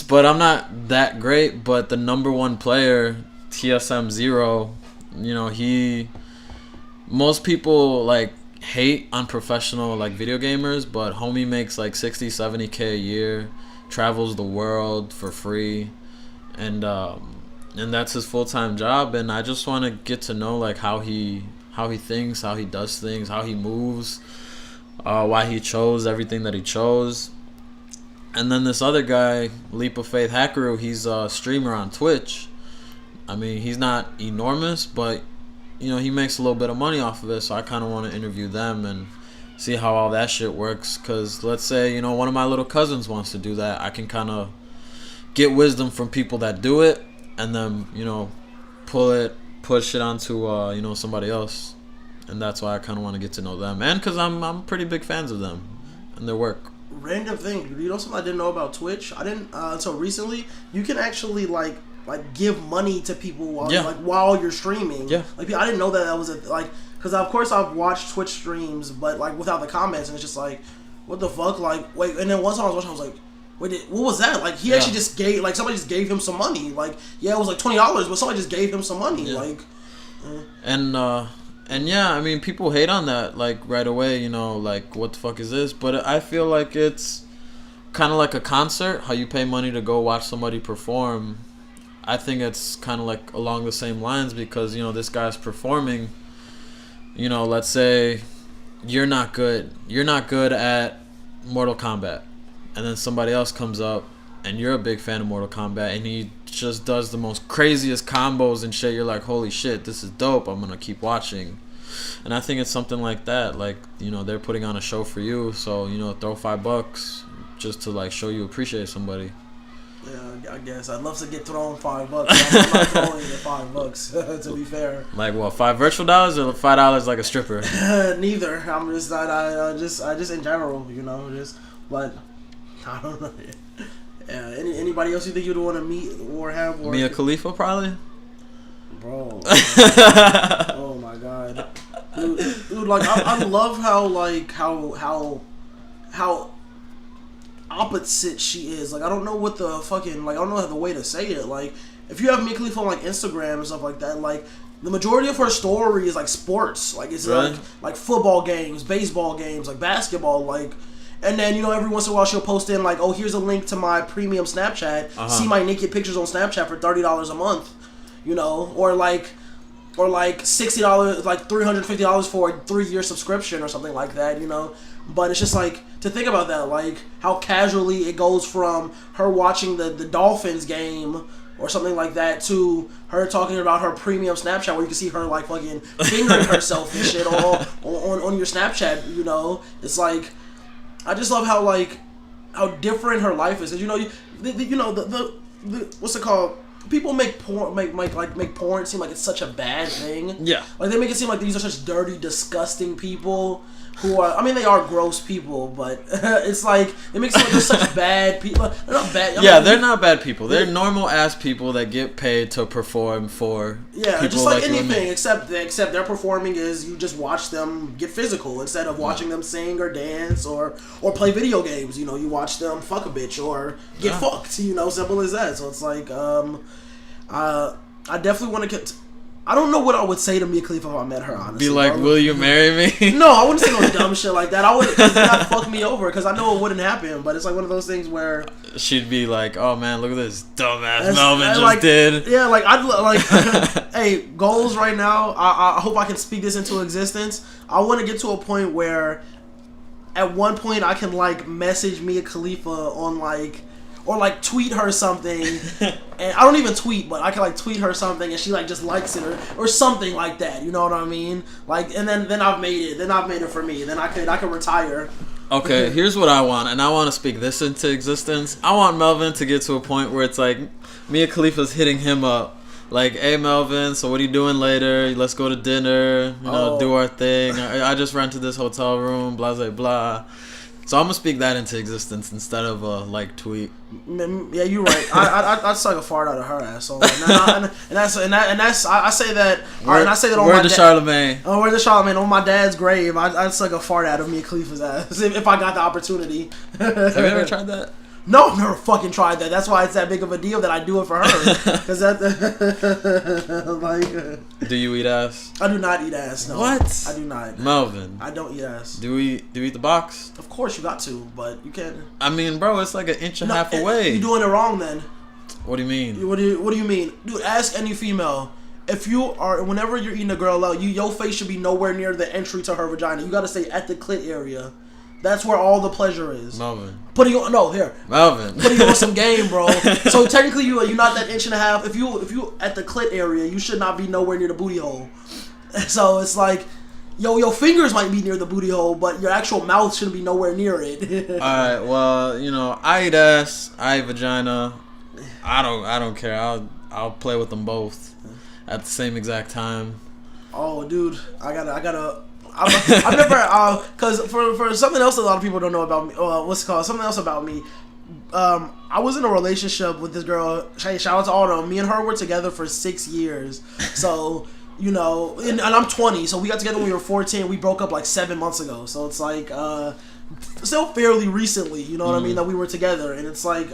but I'm not that great. But the number one player, TSM0, most people like hate on professional like video gamers, but homie makes like 60-70K a year, travels the world for free, and that's his full-time job. And I just want to get to know like how he thinks, how he does things, how he moves, why he chose everything that he chose. And then this other guy, Leap of Faith Hackeru, he's a streamer on Twitch. I mean, he's not enormous, but he makes a little bit of money off of it. So I kind of want to interview them and see how all that shit works. Because let's say one of my little cousins wants to do that, I can kind of get wisdom from people that do it, and then push it onto somebody else. And that's why I kind of want to get to know them, and because I'm pretty big fans of them and their work. Random thing, something I didn't know about Twitch? I didn't until recently. You can actually like give money to people while you're streaming. Yeah. Like, I didn't know that was because of course I've watched Twitch streams, but like without the comments, and it's just like, what the fuck? Like, wait. And then once I was watching, I was like, wait, what was that? Like, he actually just gave, like, somebody just gave him some money. Like, yeah, it was like $20, but somebody just gave him some money. Yeah. Like, And yeah, I mean, people hate on that, like, right away, like, what the fuck is this? But I feel like it's kind of like a concert, how you pay money to go watch somebody perform. I think it's kind of like along the same lines, because, this guy's performing, let's say you're not good at Mortal Kombat, and then somebody else comes up and you're a big fan of Mortal Kombat, and he just does the most craziest combos and shit. You're like, holy shit, this is dope, I'm gonna keep watching. And I think it's something like that. Like, they're putting on a show for you, so throw $5 just to like show you appreciate somebody. Yeah, I guess I'd love to get thrown $5. I'm not throwing the $5 to be fair. Like what, $5 virtual dollars or $5 like a stripper? Neither. I'm just I just in general, but I don't know. Yeah, anybody else you think you'd want to meet or have? Or Mia Khalifa, probably. Bro. Oh my god. Dude, like I love how opposite she is. Like, I don't know what the fucking, like, I don't know the way to say it. Like, if you have Mia Khalifa on like Instagram and stuff like that, like, the majority of her story is like sports. Like, it's really? like football games, baseball games, like basketball, like. And then, every once in a while she'll post in like, oh, here's a link to my premium Snapchat. See my naked pictures on Snapchat for $30 a month. Or like $60, like $350 for a 3-year subscription or something like that, But it's just like, to think about that, like how casually it goes from her watching the Dolphins game or something like that to her talking about her premium Snapchat where you can see her like fucking fingering herself and shit all on your Snapchat, It's like, I just love how different her life is, because the what's it called? People make porn make porn seem like it's such a bad thing. Yeah. Like they make it seem like these are such dirty, disgusting people who are. I mean, they are gross people, but it's like it makes it seem like they're such bad people. They're not bad. They're not bad people. They're normal ass people that get paid to perform for. Yeah, people just like anything, except their performing is you just watch them get physical instead of watching them sing or dance or play video games. You watch them fuck a bitch or get fucked. Simple as that. So it's like I definitely want to get. I don't know what I would say to Mia Khalifa if I met her, honestly. Be like, will you marry me? No, I wouldn't say no dumb shit like that. I would, because that fuck me over, because I know it wouldn't happen. But it's like one of those things where she'd be like, "Oh man, look at this dumbass Melvin just did." Yeah, like I'd like, hey, goals right now. I hope I can speak this into existence. I want to get to a point where, at one point, I can like message Mia Khalifa on like. Or like tweet her something, and I don't even tweet, but I can like tweet her something, and she like just likes it or something like that. You know what I mean? Like, and then I've made it. Then I've made it for me. Then I can retire. Okay, here's what I want, and I want to speak this into existence. I want Melvin to get to a point where it's like Mia Khalifa's hitting him up, like, "Hey Melvin, so what are you doing later? Let's go to dinner. Do our thing. I just rented this hotel room. Blah blah blah." So I'm gonna speak that into existence instead of a like tweet. Yeah, you're right. I suck a fart out of her ass. So, and that's I say that. And I say that on my Charlemagne. Oh, where's the Charlemagne? On my dad's grave, I'd suck a fart out of Mia Khalifa's ass if I got the opportunity. Have you ever tried that? No, I've never fucking tried that. That's why it's that big of a deal that I do it for her. Because that, like... Do you eat ass? I do not eat ass, no. What? I do not. Melvin. I don't eat ass. Do you eat the box? Of course you got to, but you can't... I mean, bro, it's like an inch and a half away. You're doing it wrong, then. What do you mean? What do you mean? Dude, ask any female. If you are... Whenever you're eating a girl out, your face should be nowhere near the entry to her vagina. You got to stay at the clit area. That's where all the pleasure is. Melvin. Putting you Melvin. Putting you on some game, bro. So technically, you're not that inch and a half. If you at the clit area, you should not be nowhere near the booty hole. So it's like, your fingers might be near the booty hole, but your actual mouth shouldn't be nowhere near it. All right. Well, I eat ass. I eat vagina. I don't care. I'll play with them both at the same exact time. Oh, dude, I gotta. I've never, because for something else that a lot of people don't know about me, what's it called? Something else about me. I was in a relationship with this girl. Shout out to all of them. Me and her were together for 6 years. So, and I'm 20. So we got together when we were 14. We broke up like 7 months ago. So it's like, still fairly recently, you know what I mean, that we were together. And it's like,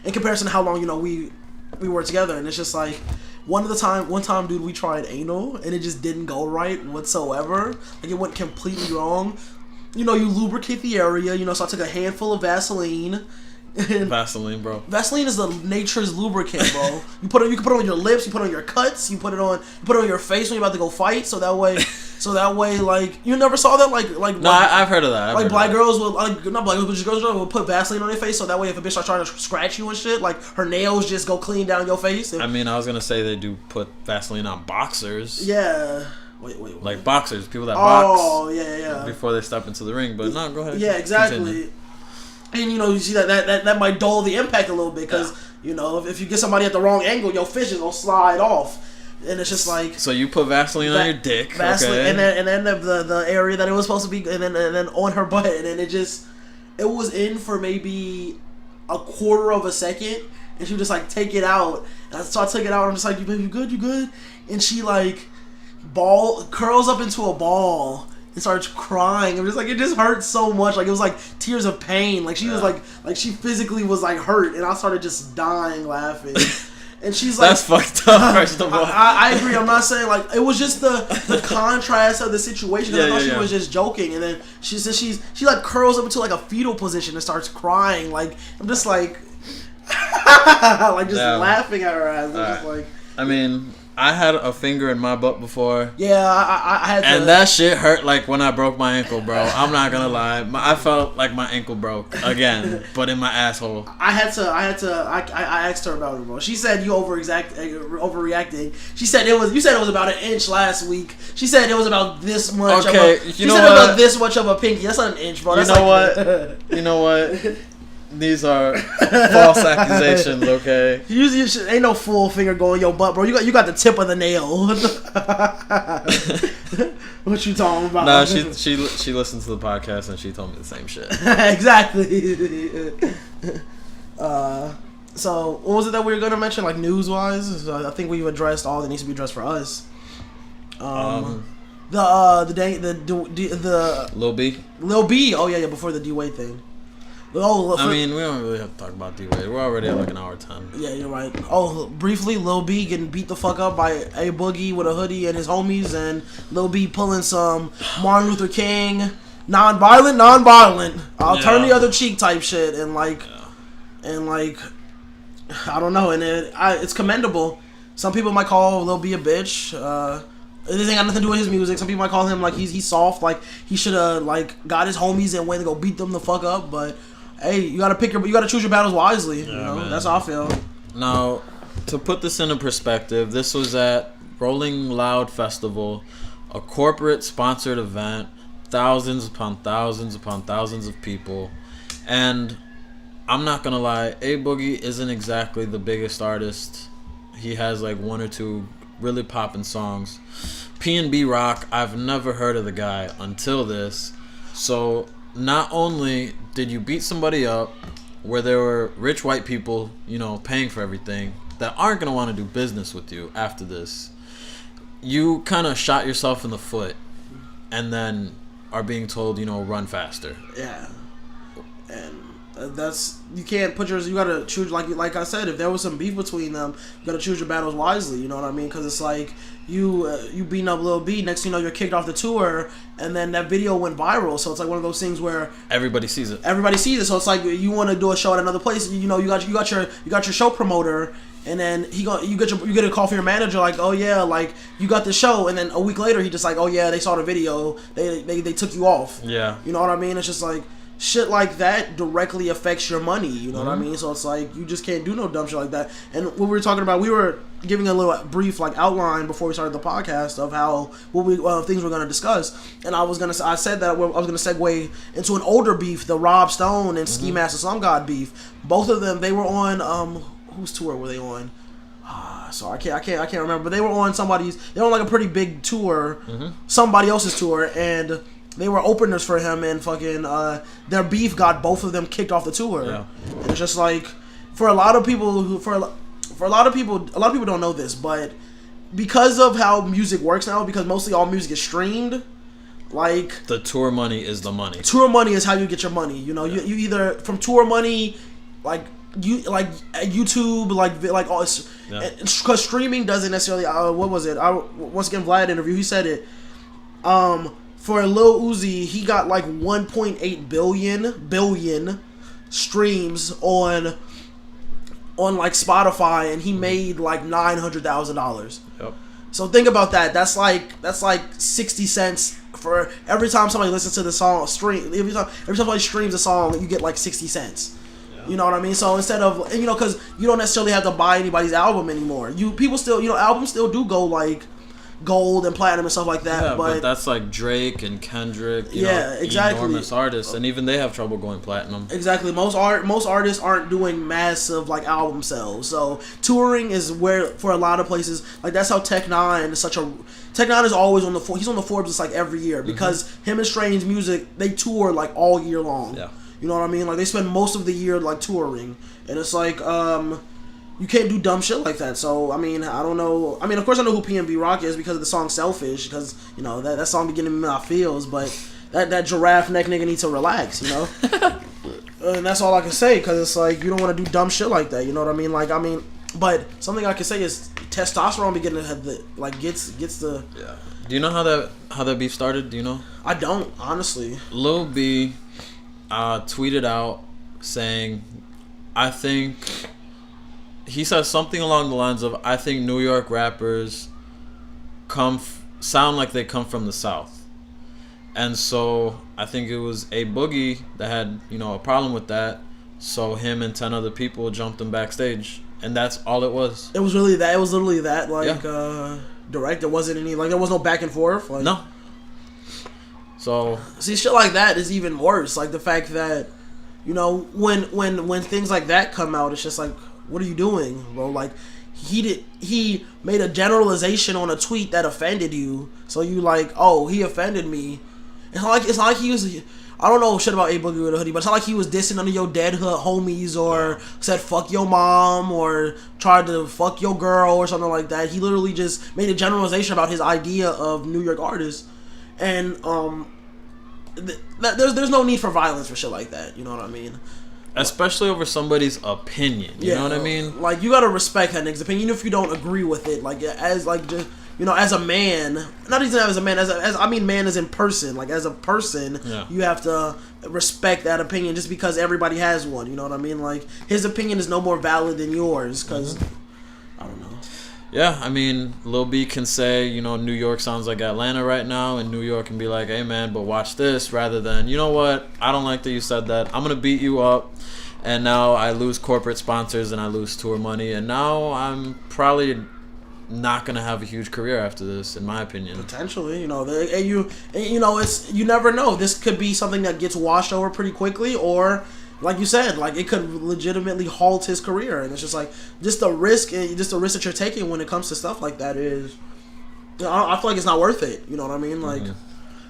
in comparison to how long, we were together. And it's just like, one time, dude, we tried anal, and it just didn't go right whatsoever. Like, it went completely wrong. You lubricate the area, so I took a handful of Vaseline. Vaseline, bro. Vaseline is the nature's lubricant, bro. You can put it on your lips, you put it on your cuts, you put it on your face when you're about to go fight, so that way, like, you never saw that, like. No, I've heard of that. Black girls will, not black girls, but just girls will put Vaseline on their face, so that way if a bitch starts trying to scratch you and shit, like, her nails just go clean down your face. I mean, I was gonna say they do put Vaseline on boxers. Yeah. Wait. Like boxers, people that box. Oh, yeah. Before they step into the ring, but no, go ahead. Yeah, exactly. Continue. And you see that might dull the impact a little bit because if you get somebody at the wrong angle, your fish is gonna slide off, and it's just like. So you put Vaseline on your dick, Vaseline, okay? and then the area that it was supposed to be, and then on her butt, and then it was in for maybe a quarter of a second, and she would just like take it out, and so I took it out, and I'm just like, you good, and she like curls up into a ball. And starts crying. I'm just like, it just hurt so much. Like, it was like tears of pain. Like, she was like she physically was like hurt. And I started just dying laughing. And she's like, that's fucked up. First of all, I agree. I'm not saying like it was just the contrast of the situation. I thought she was just joking, and then she says she like curls up into like a fetal position and starts crying. Like I'm just like, like just laughing at her ass. Just like, I mean, I had a finger in my butt before. Yeah, I had to. And that shit hurt like when I broke my ankle, bro. I'm not gonna lie. I felt like my ankle broke again, but in my asshole. I asked her about it, bro. She said you overreacting. She said you said it was about an inch last week. She said it was about this much. Okay, she said it was about this much of a pinky. That's not an inch, bro. That's You know what? These are false accusations, okay? Usually, ain't no full finger going your butt, bro. You got the tip of the nail. What you talking about? Nah, she listens to the podcast and she told me the same shit. Exactly. So what was it that we were gonna mention, like news wise? I think we've addressed all that needs to be addressed for us. The Lil B. Oh yeah, before the D-Wade thing. Oh, I mean, we don't really have to talk about D-Wade. We're already at like an hour 10. Yeah, you're right. Oh, briefly, Lil B getting beat the fuck up by A Boogie with a hoodie and his homies, and Lil B pulling some Martin Luther King, non-violent, turn the other cheek type shit, and like, I don't know, and it's commendable. Some people might call Lil B a bitch. This ain't got nothing to do with his music. Some people might call him like he's soft, like he should have like got his homies and went to go beat them the fuck up, but. Hey, you gotta choose your battles wisely. Yeah, you know, man. That's how I feel. Now, to put this into perspective, this was at Rolling Loud Festival, a corporate sponsored event, thousands upon thousands upon thousands of people, and I'm not gonna lie, A Boogie isn't exactly the biggest artist. He has like one or two really popping songs. P&B Rock, I've never heard of the guy until this, so. Not only did you beat somebody up where there were rich white people, paying for everything that aren't going to want to do business with you after this, you kind of shot yourself in the foot and then are being told, run faster. Yeah. And you can't put you got to choose, like I said, if there was some beef between them, you got to choose your battles wisely, you know what I mean? Because it's like, you beating up Lil B, next thing you know, you're kicked off the tour, and then that video went viral, so it's like one of those things where everybody sees it, so it's like you want to do a show at another place, you got your show promoter, and then you get a call from your manager like, oh yeah, like you got the show, and then a week later he just like, oh yeah, they saw the video, they took you off. Yeah, you know what I mean? It's just like shit like that directly affects your money, you know what I mean? So it's like you just can't do no dumb shit like that. And what we were talking about, we were giving a little brief like outline before we started the podcast of how things we're gonna discuss. And I said that I was gonna segue into an older beef, the Rob Stone and Ski Master Slum God beef. Both of them, they were on whose tour were they on? So I can't remember, but they were on like a pretty big tour, somebody else's tour, and they were openers for him, and fucking their beef got both of them kicked off the tour. Yeah. And it's just like for a lot of people don't know this, but because of how music works now, because mostly all music is streamed, like the tour money is the money. Tour money is how you get your money. You you either from tour money, like YouTube, like all, because streaming doesn't necessarily. What was it? Once again, Vlad interview. He said it. For Lil Uzi, he got like 1.8 billion streams on like Spotify, and he made like $900,000. Yep. So think about that. That's like 60 cents for every time somebody listens to the song. Every time somebody streams a song, you get like 60 cents. You know what I mean? So instead of, because you don't necessarily have to buy anybody's album anymore. Albums still do go like gold and platinum and stuff like that. Yeah, but that's like Drake and Kendrick. Exactly. Enormous artists, and even they have trouble going platinum. Exactly. Most artists aren't doing massive like album sales. So touring is where for a lot of places, like that's how Tech-9 is Tech-9 is always on he's on the Forbes list like every year because him and Strange's music, they tour like all year long. Yeah. You know what I mean? Like they spend most of the year like touring, and it's like you can't do dumb shit like that. So, I mean, I don't know. I mean, of course I know who P&B Rock is because of the song Selfish, because, that song be getting me in my feels, but that giraffe neck nigga needs to relax, And that's all I can say, because it's like, you don't want to do dumb shit like that, you know what I mean? Like, But something I can say is testosterone beginning to gets the. Yeah. Do you know how that beef started? Do you know? I don't, honestly. Lil B tweeted out saying, I think he said something along the lines of, I think New York rappers sound like they come from the South. And so I think it was a Boogie that had, a problem with that. So him and 10 other people jumped him backstage. And that's all it was. It was really that. It was literally that, direct. There wasn't any, there was no back and forth. No. So. See, shit like that is even worse. Like, the fact that, when things like that come out, it's just like, what are you doing, bro? Like, he made a generalization on a tweet that offended you. So you like, oh, he offended me. It's not like he was... I don't know shit about A Boogie with a hoodie, but it's not like he was dissing none of your dead homies or said fuck your mom or tried to fuck your girl or something like that. He literally just made a generalization about his idea of New York artists, and there's no need for violence for shit like that. You know what I mean? Especially over somebody's opinion. You know what I mean? Like, you gotta respect that nigga's opinion, even if you don't agree with it. Like, as a man, not even as a man, man as in person. Like, as a person, you have to respect that opinion just because everybody has one. You know what I mean? Like, his opinion is no more valid than yours because, I don't know. Yeah, I mean, Lil B can say, New York sounds like Atlanta right now, and New York can be like, hey, man, but watch this, rather than, you know what, I don't like that you said that. I'm going to beat you up, and now I lose corporate sponsors, and I lose tour money, and now I'm probably not gonna have a huge career after this, in my opinion. Potentially, it's you never know. This could be something that gets washed over pretty quickly, or like you said, like it could legitimately halt his career. And it's just like the risk that you're taking when it comes to stuff like that is, I feel like it's not worth it. You know what I mean? Like,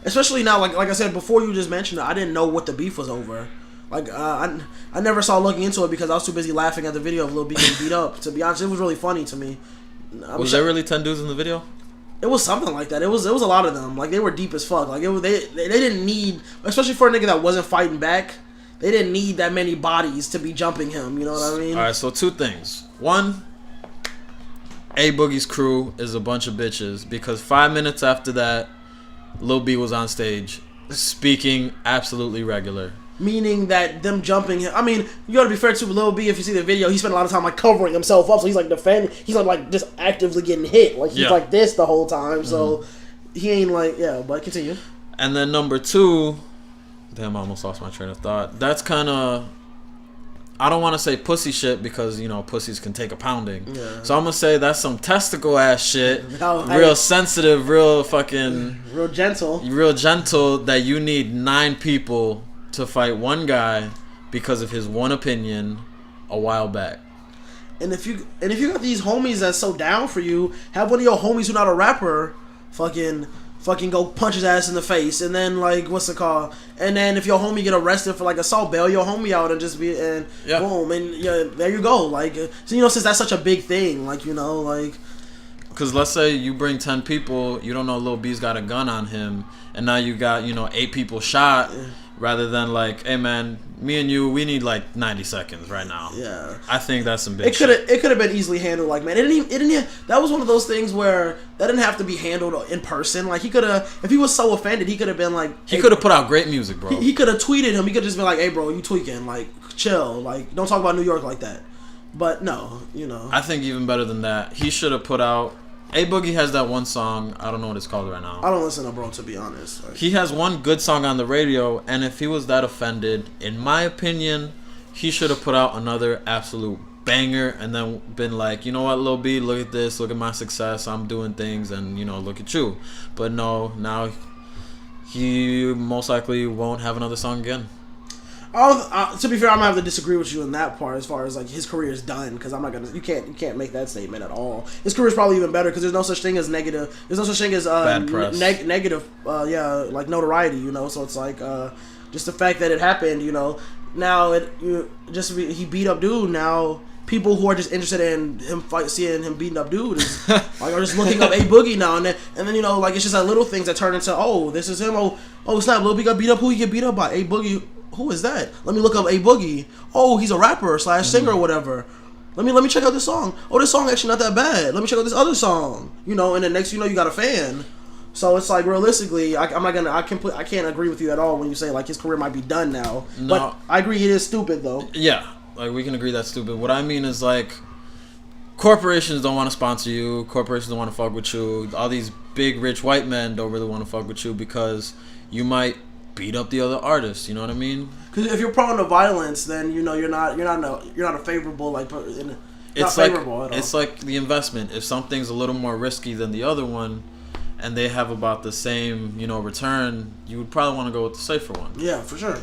especially now, like I said before, you just mentioned it, I didn't know what the beef was over. Like, I never saw looking into it because I was too busy laughing at the video of Lil B getting beat up. To be honest, it was really funny to me. Was there really 10 dudes in the video? It was something like that. It was a lot of them. Like, they were deep as fuck. Like, they didn't need, especially for a nigga that wasn't fighting back, they didn't need that many bodies to be jumping him. You know what I mean? All right, so two things. One, A Boogie's crew is a bunch of bitches because 5 minutes after that, Lil B was on stage speaking absolutely regular. Meaning that them jumping him. I mean, you gotta be fair to Lil B. If you see the video, he spent a lot of time like covering himself up, so he's like defending. He's like just actively getting hit. Like, he's like this the whole time. So he ain't like, but continue. And then number two, damn, I almost lost my train of thought. That's kind of, I don't want to say pussy shit because pussies can take a pounding. Yeah. So I'm gonna say that's some testicle ass shit. Real sensitive, real fucking, real gentle that you need 9 people to fight one guy because of his one opinion a while back. And if you got these homies that's so down for you, have one of your homies who's not a rapper fucking go punch his ass in the face, and then like, what's it called? And then if your homie get arrested for like assault, bail your homie out and just boom, and there you go. Like, so since that's such a big thing, like, like, because let's say you bring 10 people, you don't know Lil B's got a gun on him, and now you got 8 people shot. Rather than like, hey man, me and you, we need like 90 seconds right now. Yeah, I think that's some big shit. It could have been easily handled. Like, man, it didn't. That was one of those things where that didn't have to be handled in person. Like, he could have, if he was so offended, he could have been like, he could have put out great music, bro. He could have tweeted him. He could have just been like, hey bro, you tweaking? Like, chill. Like, don't talk about New York like that. But no, I think even better than that, he should have put out. A Boogie has that one song. I don't know what it's called right now. I don't listen to bro, to be honest. Like, he has one good song on the radio, and if he was that offended, in my opinion, he should have put out another absolute banger and then been like, you know what, Lil B, look at this, look at my success, I'm doing things, and look at you. But no, now he most likely won't have another song again. To be fair, I'm gonna have to disagree with you in that part as far as like his career is done, because I'm not gonna. You can't make that statement at all. His career is probably even better because there's no such thing as negative. There's no such thing as bad press. Negative. Like notoriety. So it's like just the fact that it happened. Now he beat up dude. Now people who are just interested in him seeing him beating up dude is like are just looking up A Boogie now and then like it's just like little things that turn into, oh, this is him. Oh snap, Lil B got beat up. Who he get beat up by? A Boogie. Who is that? Let me look up A Boogie. Oh, he's a rapper / singer or whatever. let me check out this song. Oh, this song actually not that bad. Let me check out this other song. You know, and then next you know you got a fan. So it's like realistically, I can't agree with you at all when you say like his career might be done now. No. But I agree it is stupid though. Yeah, like we can agree that's stupid. What I mean is like corporations don't want to sponsor you. Corporations don't want to fuck with you. All these big rich white men don't really want to fuck with you because you might beat up the other artists. You know what I mean? Because if you're prone to violence, then you know you're not a favorable like. It's like it's like the investment. If something's a little more risky than the other one, and they have about the same, return, you would probably want to go with the safer one. Yeah, for sure.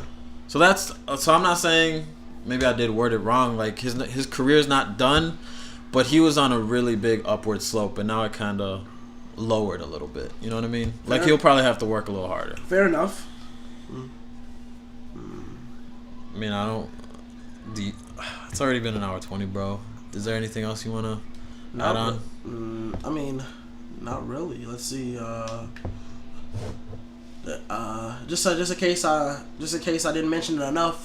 So I'm not saying, maybe I did word it wrong, like his career's not done, but he was on a really big upward slope, and now it kind of lowered a little bit. You know what I mean? Like he'll probably have to work a little harder. Fair enough. I mean, it's already been an hour 20, bro. Is there anything else you want to add on? I mean, not really. Let's see. Just in case I didn't mention it enough.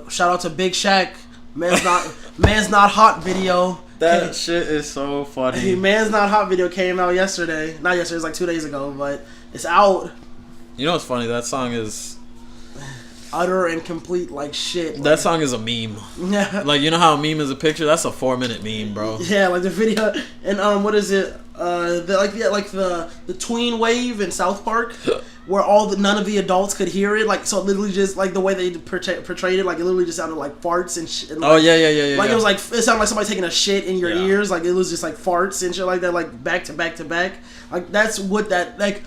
Shout out to Big Shaq. Man's not hot video. That shit is so funny. Man's not hot video came out yesterday. Not yesterday. It was like 2 days ago, but it's out. You know what's funny? That song is utter and complete like shit. That song is a meme. Yeah. Like, you know how a meme is a picture? That's a 4-minute meme, bro. Yeah, like the video. And what is it? The tween wave in South Park, where none of the adults could hear it. Like, so it literally just like the way they portrayed it, like it literally just sounded like farts and shit. Like, oh yeah. Like it was like it sounded like somebody taking a shit in your ears. Like it was just like farts and shit like that, like back to back to back. Like that's what that like.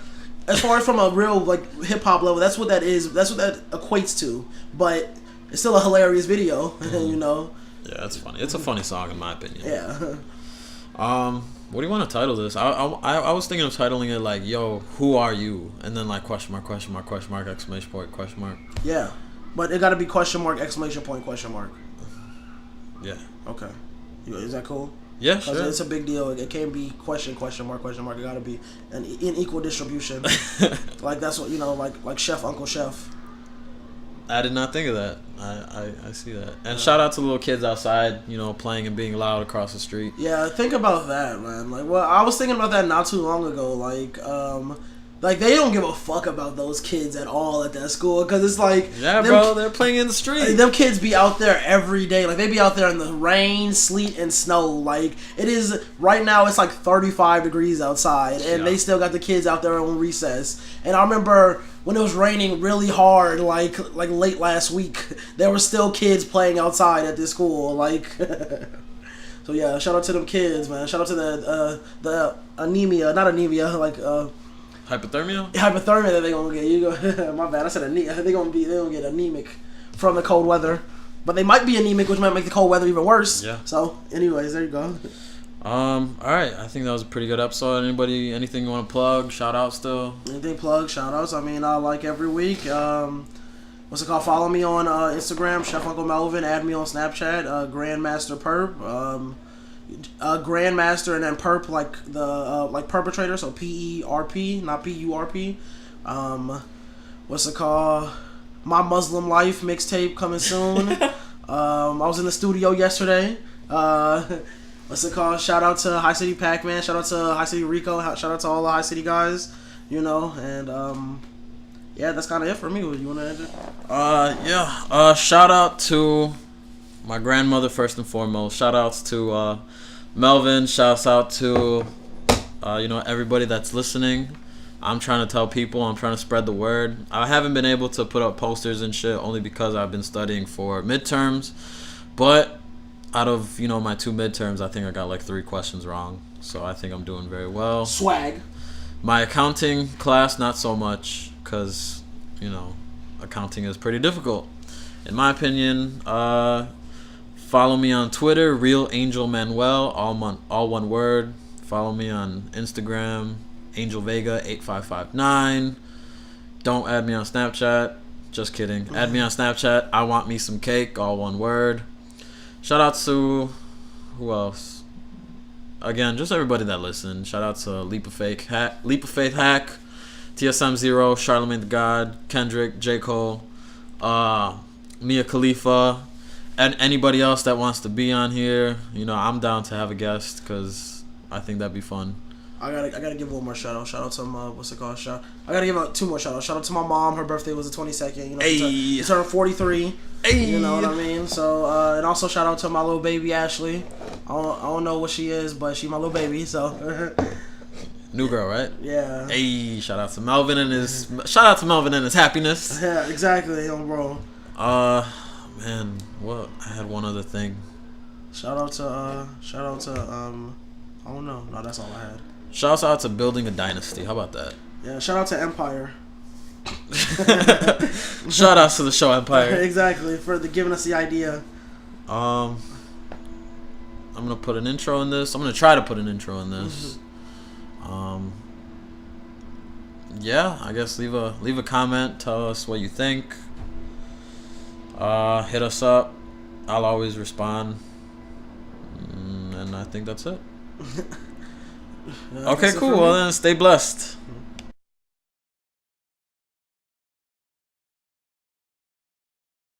As far as from a real like hip hop level, that's what that is. That's what that equates to. But it's still a hilarious video, you know. Yeah, that's funny. It's a funny song in my opinion. Yeah. What do you want to title this? I was thinking of titling it like, "Yo, who are you?" and then like question mark, exclamation point, question mark. Yeah, but it got to be question mark, exclamation point, question mark. Yeah. Okay. Is that cool? Yeah, sure. It's a big deal. It can't be question mark. It got to be in equal distribution. Like that's what like Chef Uncle Chef. I did not think of that. I see that. And shout out to the little kids outside, playing and being loud across the street. Yeah, think about that, man. Like, well, I was thinking about that not too long ago. Like they don't give a fuck about those kids at all at that school because it's like bro, they're playing in the street. Them kids be out there every day. Like they be out there in the rain, sleet, and snow. Like it is right now. It's like 35 degrees outside, and they still got the kids out there on recess. And I remember when it was raining really hard, like late last week, there were still kids playing outside at this school. Like, so yeah, shout out to them kids, man. Shout out to the anemia, not anemia, like hypothermia that they gonna get. You go, my bad. I said anemia. They gonna get anemic from the cold weather, but they might be anemic, which might make the cold weather even worse. Yeah. So, anyways, there you go. All right. I think that was a pretty good episode. Anything you want to plug? Shout out still? Anything plug? Shout outs. I mean, like every week. What's it called? Follow me on Instagram, Chef Uncle Melvin. Add me on Snapchat, Grandmaster Perp. Grandmaster and then Perp like the like perpetrator, so PERP, not PURP. What's it called? My Muslim Life mixtape coming soon. I was in the studio yesterday. What's it called? Shout out to High City Pac-Man. Shout out to High City Rico. Shout out to all the High City guys. And yeah, that's kind of it for me. You want to end it? Shout out to my grandmother first and foremost. Shout outs to Melvin. Shouts out to everybody that's listening. I'm trying to tell people. I'm trying to spread the word. I haven't been able to put up posters and shit only because I've been studying for midterms. But out of my 2 midterms, I think I got like 3 questions wrong. So I think I'm doing very well. Swag. My accounting class, not so much, because accounting is pretty difficult, in my opinion. Follow me on Twitter, Real Angel Manuel, all one word. Follow me on Instagram, Angel Vega 8559. Don't add me on Snapchat. Just kidding. Add me on Snapchat. I want me some cake, all one word. Shout out to who else? Again, just everybody that listened. Shout out to Leap of Faith Hack, TSM Zero, Charlamagne the God, Kendrick, J. Cole, Mia Khalifa, and anybody else that wants to be on here, you know, I'm down to have a guest because I think that'd be fun. I gotta give one more shout out. Shout out to what's it called? I gotta give out 2 more shout outs. Shout out to my mom. Her birthday was the 22nd. You know, she turned 43. Hey. You know what I mean? So and also shout out to my little baby Ashley. I don't know what she is, but she my little baby. So new girl, right? Yeah. Hey, shout out to Melvin and his happiness. Yeah, exactly, bro. Man, what? I had one other thing. Shout out to I don't know. No, that's all I had. Shouts out to building a dynasty. How about that? Yeah, shout out to Empire. Shout outs to the show Empire. Exactly, for giving us the idea. I'm gonna put an intro in this. I'm gonna try to put an intro in this. Yeah, I guess leave a comment. Tell us what you think. Hit us up. I'll always respond. And I think that's it. Okay, cool. Well then, stay blessed.